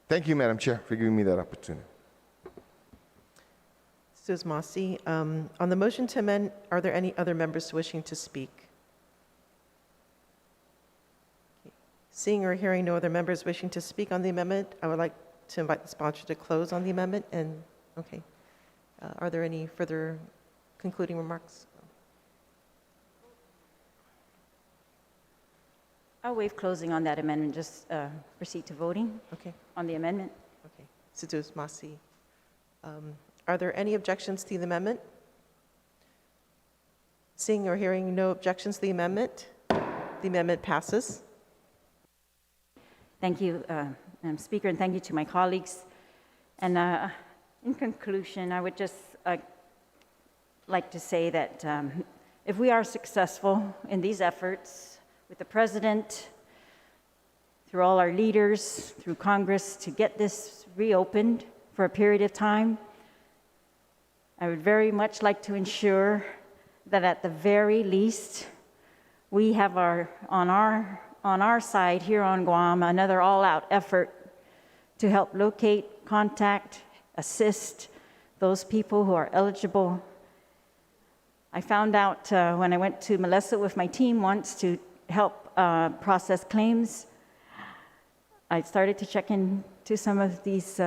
Thank you, Madam Chair, for giving me that opportunity. Ms. Mossy, on the motion to amend, are there any other members wishing to speak? Seeing or hearing no other members wishing to speak on the amendment, I would like to invite the sponsor to close on the amendment. And okay, are there any further concluding remarks? I'll waive closing on that amendment, just proceed to voting Okay, on the amendment. okay. Ms. Mossy, are there any objections to the amendment? Seeing or hearing no objections to the amendment passes. Thank you, Madam Speaker, and thank you to my colleagues. And in conclusion, I would just like to say that if we are successful in these efforts with the President, through all our leaders, through Congress, to get this reopened for a period of time, I would very much like to ensure that at the very least, we have on our side here on Guam, another all-out effort to help locate, contact, assist those people who are eligible. I found out when I went to Melissa with my team once to help process claims, I started to check into some of these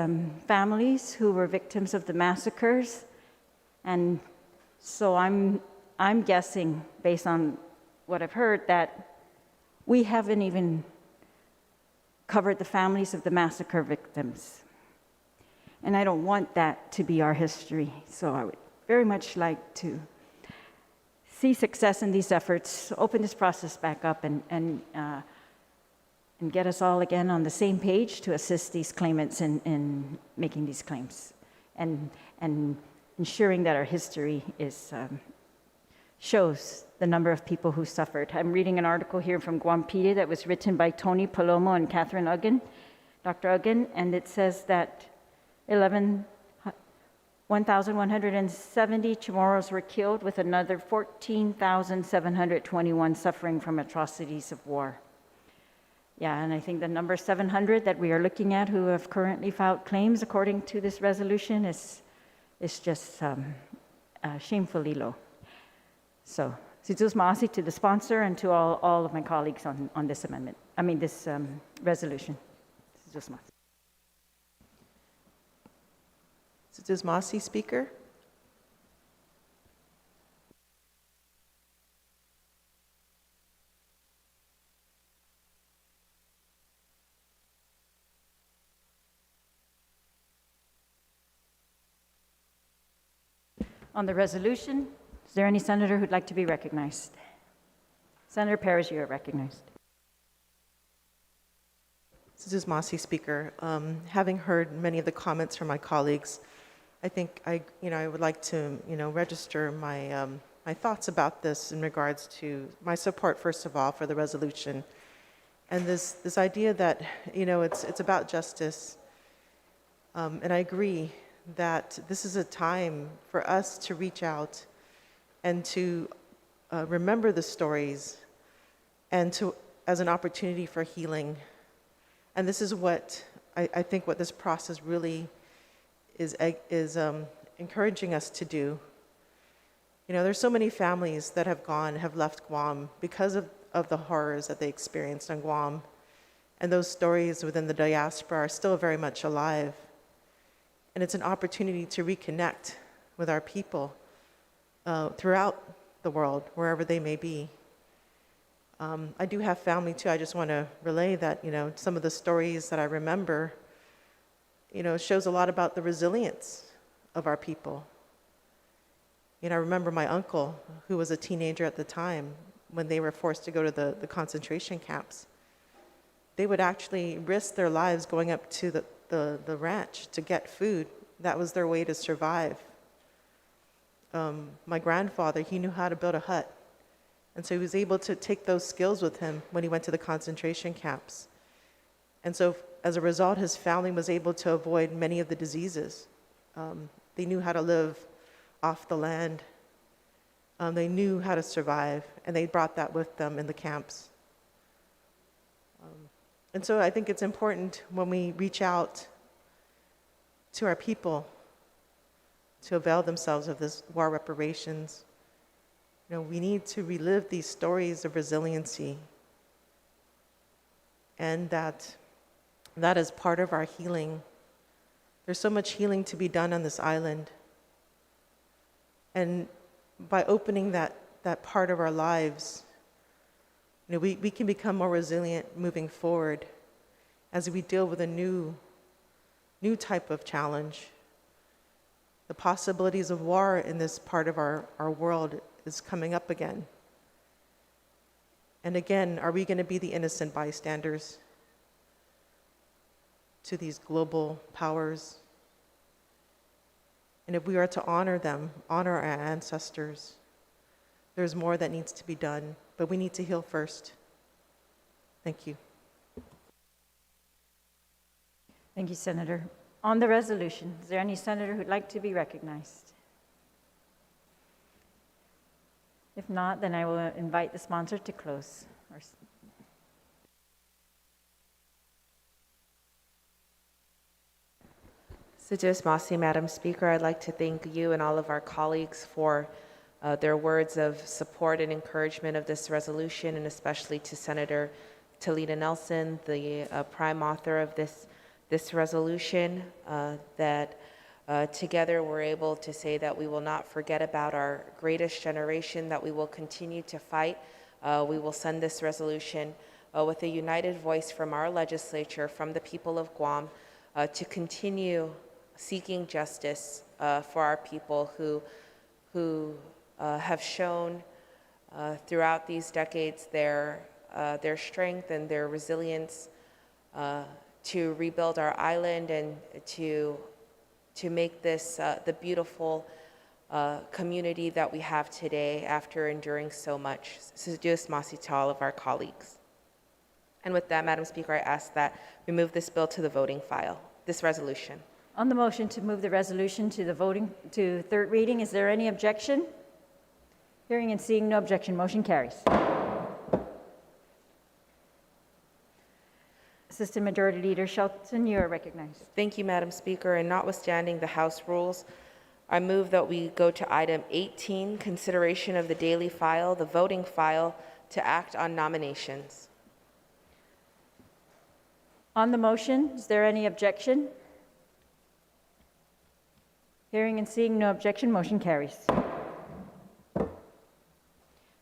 families who were victims of the massacres. And so I'm guessing, based on what I've heard, that we haven't even covered the families of the massacre victims. And I don't want that to be our history. So I would very much like to see success in these efforts, open this process back up, and get us all again on the same page to assist these claimants in making these claims, and ensuring that our history shows the number of people who suffered. I'm reading an article here from Guampedia that was written by Tony Palomo and Catherine Uggan, Dr. Uggan, and it says that 1,170 Chamorros were killed, with another 14,721 suffering from atrocities of war. Yeah, and I think the number 700 that we are looking at who have currently filed claims according to this resolution is just shamefully low. So, situs maasi to the sponsor and to all of my colleagues on this amendment. This resolution. Situs maasi. Situs maasi, Speaker. On the resolution, is there any senator who'd like to be recognized? Senator Perez, you are recognized. Situs maasi, Speaker. Having heard many of the comments from my colleagues, I think I would like to register my my thoughts about this in regards to my support, first of all, for the resolution, and this idea that it's about justice, and I agree that this is a time for us to reach out and to remember the stories, and as an opportunity for healing. And this is what I think what this process really is encouraging us to do. There's so many families that have left Guam because of the horrors that they experienced on Guam. And those stories within the diaspora are still very much alive. And it's an opportunity to reconnect with our people throughout the world, wherever they may be. I do have family too. I just want to relay that, some of the stories that I remember, shows a lot about the resilience of our people. I remember my uncle, who was a teenager at the time, when they were forced to go to the concentration camps. They would actually risk their lives going up to the ranch to get food. That was their way to survive. My grandfather, he knew how to build a hut. And so he was able to take those skills with him when he went to the concentration camps. And so as a result, his family was able to avoid many of the diseases. They knew how to live off the land. They knew how to survive, and they brought that with them in the camps. And so I think it's important when we reach out to our people to avail themselves of this war reparations. We need to relive these stories of resiliency, and that is part of our healing. There's so much healing to be done on this island. And by opening that part of our lives, we can become more resilient moving forward as we deal with a new type of challenge. The possibilities of war in this part of our world is coming up again. And again, are we going to be the innocent bystanders to these global powers? And if we are to honor them, honor our ancestors, there's more that needs to be done, but we need to heal first. Thank you. Thank you, Senator. On the resolution, is there any senator who'd like to be recognized? If not, then I will invite the sponsor to close. Therese, Madam Speaker, I'd like to thank you and all of our colleagues for their words of support and encouragement of this resolution, and especially to Senator Talita Nelson, the prime author of this resolution, that together we're able to say that we will not forget about our greatest generation, that we will continue to fight. We will send this resolution with a united voice from our legislature, from the people of Guam, to continue seeking justice for our people who have shown throughout these decades their strength and their resilience to rebuild our island and to make this the beautiful community that we have today after enduring so much. Therese to all of our colleagues. And with that, Madam Speaker, I ask that we move this bill to the voting file, this resolution. On the motion to move the resolution to the voting to third reading, is there any objection? Hearing and seeing no objection, motion carries. Assistant Majority Leader Shelton, you are recognized. Thank you, Madam Speaker. And notwithstanding the House rules, I move that we go to item 18, consideration of the daily file, the voting file, to act on nominations. On the motion, is there any objection? Hearing and seeing no objection, motion carries.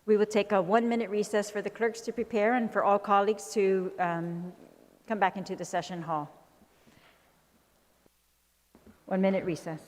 We will take a 1-minute recess for the clerks to prepare and for all colleagues to come back into the session hall. 1-minute recess.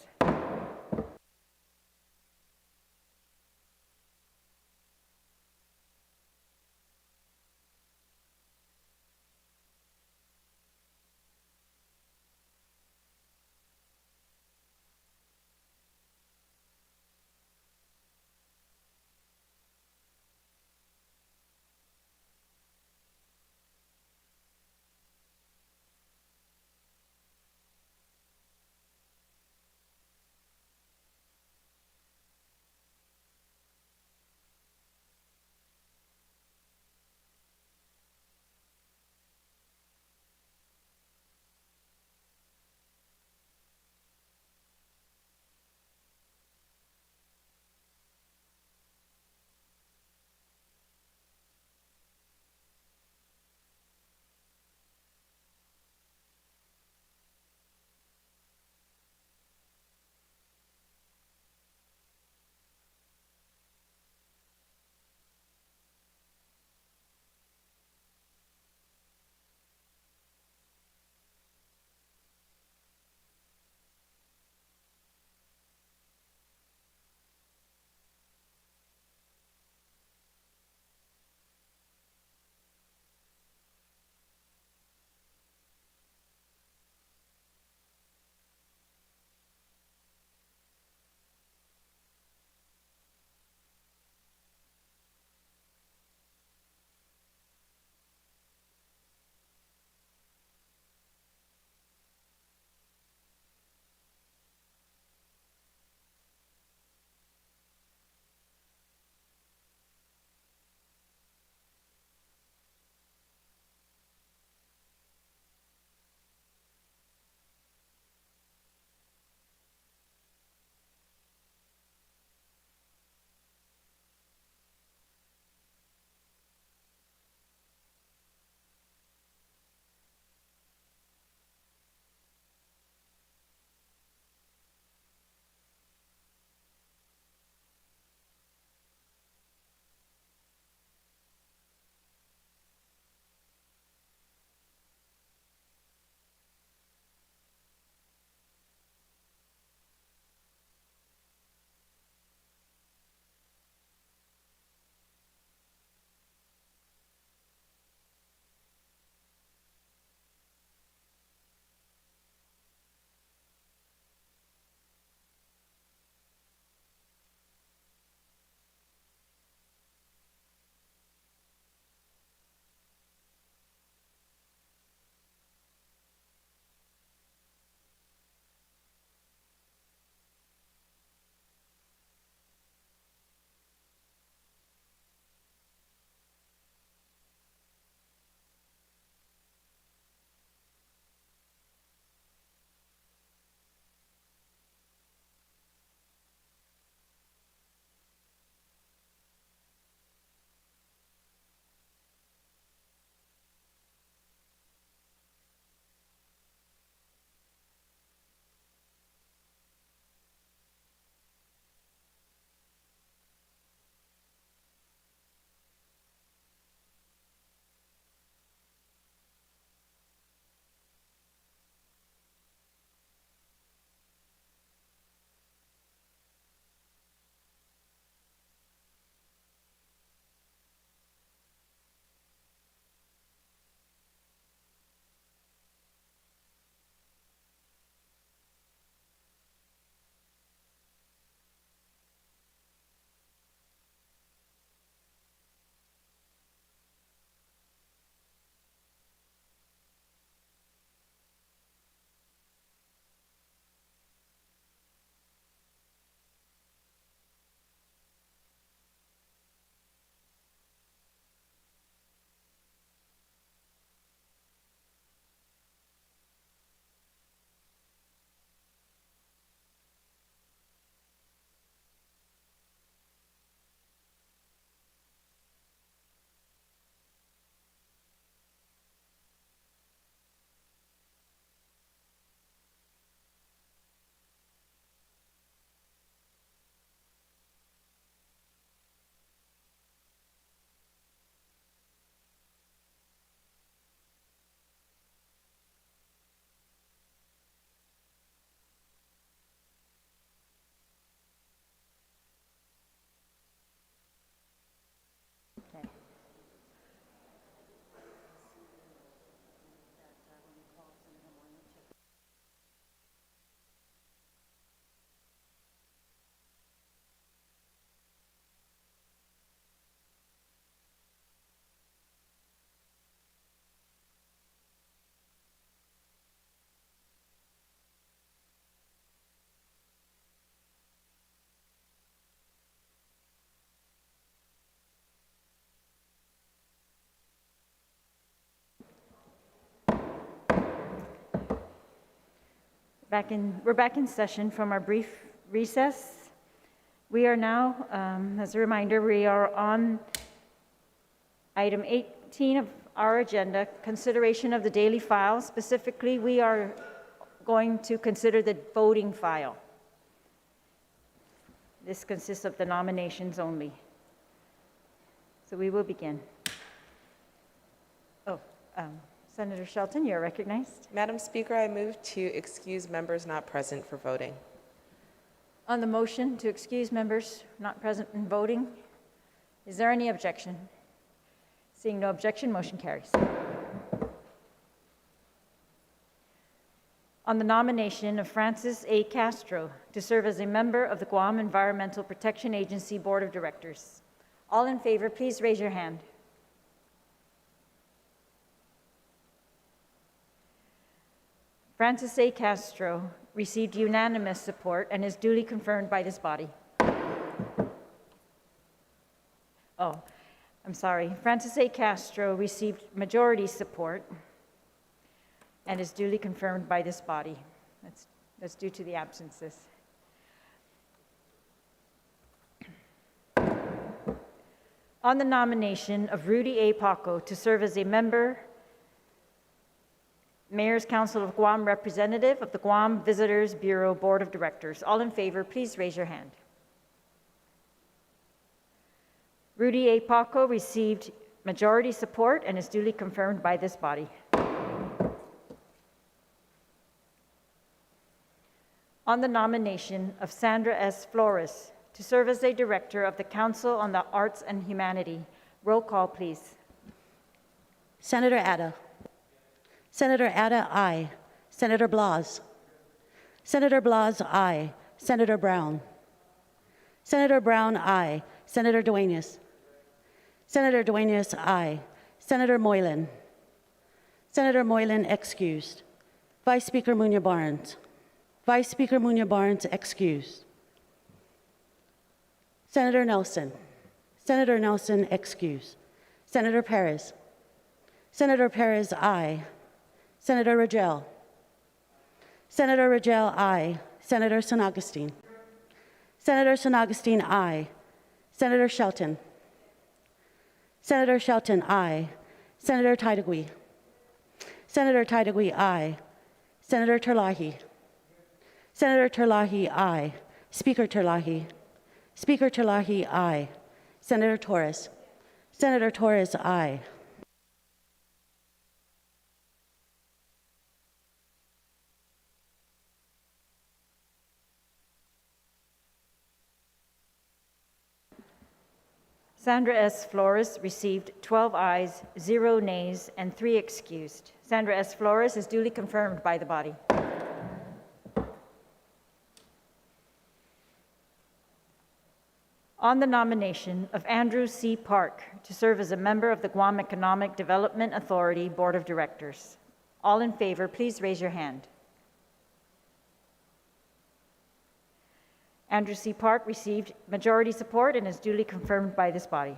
We're back in session from our brief recess. We are now, as a reminder, we are on item 18 of our agenda, consideration of the daily file. Specifically, we are going to consider the voting file. This consists of the nominations only. So we will begin. Senator Shelton, you're recognized. Madam Speaker, I move to excuse members not present for voting. On the motion to excuse members not present in voting, is there any objection? Seeing no objection, motion carries. On the nomination of Francis A. Castro to serve as a member of the Guam Environmental Protection Agency Board of Directors. All in favor, please raise your hand. Francis A. Castro received unanimous support and is duly confirmed by this body. Oh, I'm sorry. Francis A. Castro received majority support and is duly confirmed by this body. That's due to the absences. On the nomination of Rudy A. Paco to serve as a member, Mayor's Council of Guam representative of the Guam Visitors Bureau Board of Directors. All in favor, please raise your hand. Rudy A. Paco received majority support and is duly confirmed by this body. On the nomination of Sandra S. Flores to serve as a director of the Council on the Arts and Humanity. Roll call, please. Senator Atta. Senator Atta, aye. Senator Blas. Senator Blas, aye. Senator Brown. Senator Brown, aye. Senator Dueñas. Senator Dueñas, aye. Senator Moylan. Senator Moylan, excused. Vice Speaker Muñoz-Barnes. Vice Speaker Muñoz-Barnes, excused. Senator Nelson. Senator Nelson, excused. Senator Perez. Senator Perez, aye. Senator Rangel. Senator Rangel, aye. Senator San Agustin. Senator San Agustin, aye. Senator Shelton. Senator Shelton, aye. Senator Taitague. Senator Taitague, aye. Senator Terlaje. Senator Terlaje, aye. Speaker Terlaje. Speaker Terlaje, aye. Senator Torres. Senator Torres, aye. Sandra S. Flores received 12 ayes, 0 nays, and 3 excused. Sandra S. Flores is duly confirmed by the body. On the nomination of Andrew C. Park to serve as a member of the Guam Economic Development Authority Board of Directors. All in favor, please raise your hand. Andrew C. Park received majority support and is duly confirmed by this body.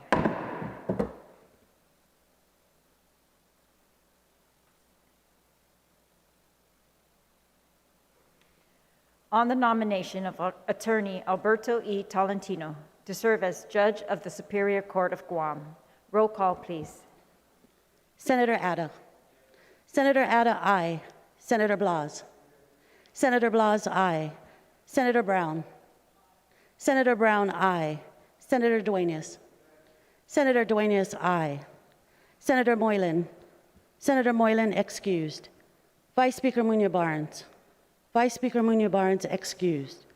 On the nomination of Attorney Alberto E. Tolentino to serve as Judge of the Superior Court of Guam. Roll call, please. Senator Atta. Senator Atta, aye. Senator Blas. Senator Blas, aye. Senator Brown. Senator Brown, aye. Senator Dueñas. Senator Dueñas, aye. Senator Moylan. Senator Moylan, excused. Vice Speaker Muñoz-Barnes. Vice Speaker Muñoz-Barnes, excused.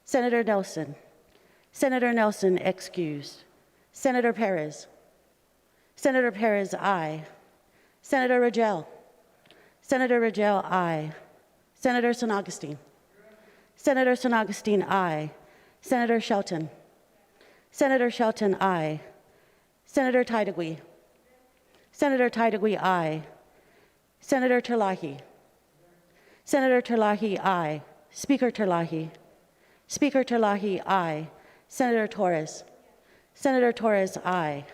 Senator Nelson. Senator Nelson, excused. Senator Perez. Senator Perez, aye. Senator Rangel. Senator Rangel, aye. Senator San Agustin. Senator San Agustin, aye. Senator Shelton. Senator Shelton, aye. Senator Taitague. Senator Taitague, aye. Senator Terlaje. Senator Terlaje, aye. Speaker Terlaje. Speaker Terlaje, aye. Senator Torres. Senator Torres, aye.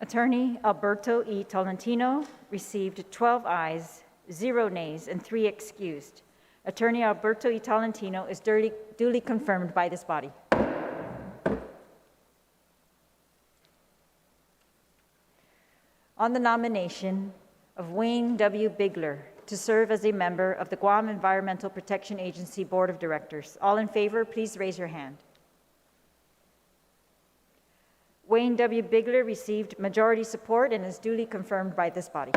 Attorney Alberto E. Tolentino received 12 ayes, 0 nays, and 3 excused. Attorney Alberto E. Tolentino is duly confirmed by this body. On the nomination of Wayne W. Bigler to serve as a member of the Guam Environmental Protection Agency Board of Directors. All in favor, please raise your hand. Wayne W. Bigler received majority support and is duly confirmed by this body.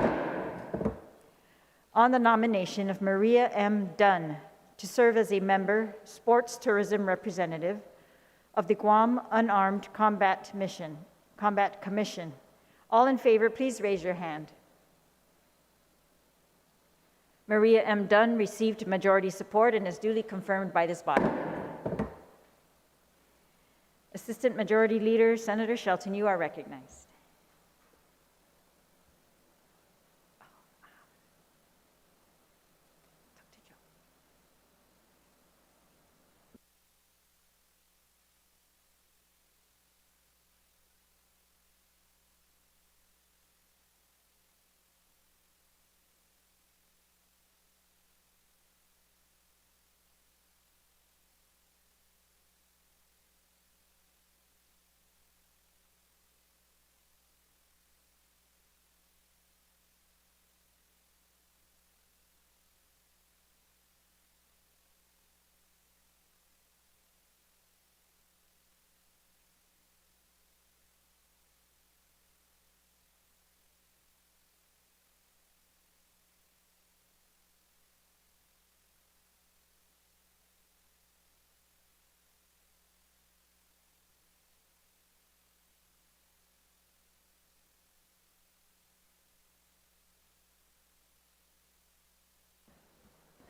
On the nomination of Maria M. Dunn to serve as a member, Sports Tourism Representative of the Guam Unarmed Combat Commission. All in favor, please raise your hand. Maria M. Dunn received majority support and is duly confirmed by this body. Assistant Majority Leader, Senator Shelton, you are recognized.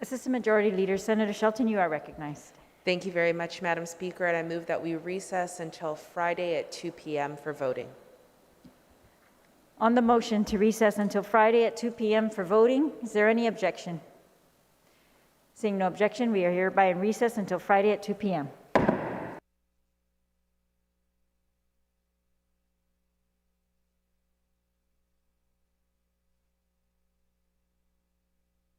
Assistant Majority Leader, Senator Shelton, you are recognized. Thank you very much, Madam Speaker, and I move that we recess until Friday at 2 p.m. for voting. On the motion to recess until Friday at 2 p.m. for voting, is there any objection? Seeing no objection, we are hereby in recess until Friday at 2 p.m.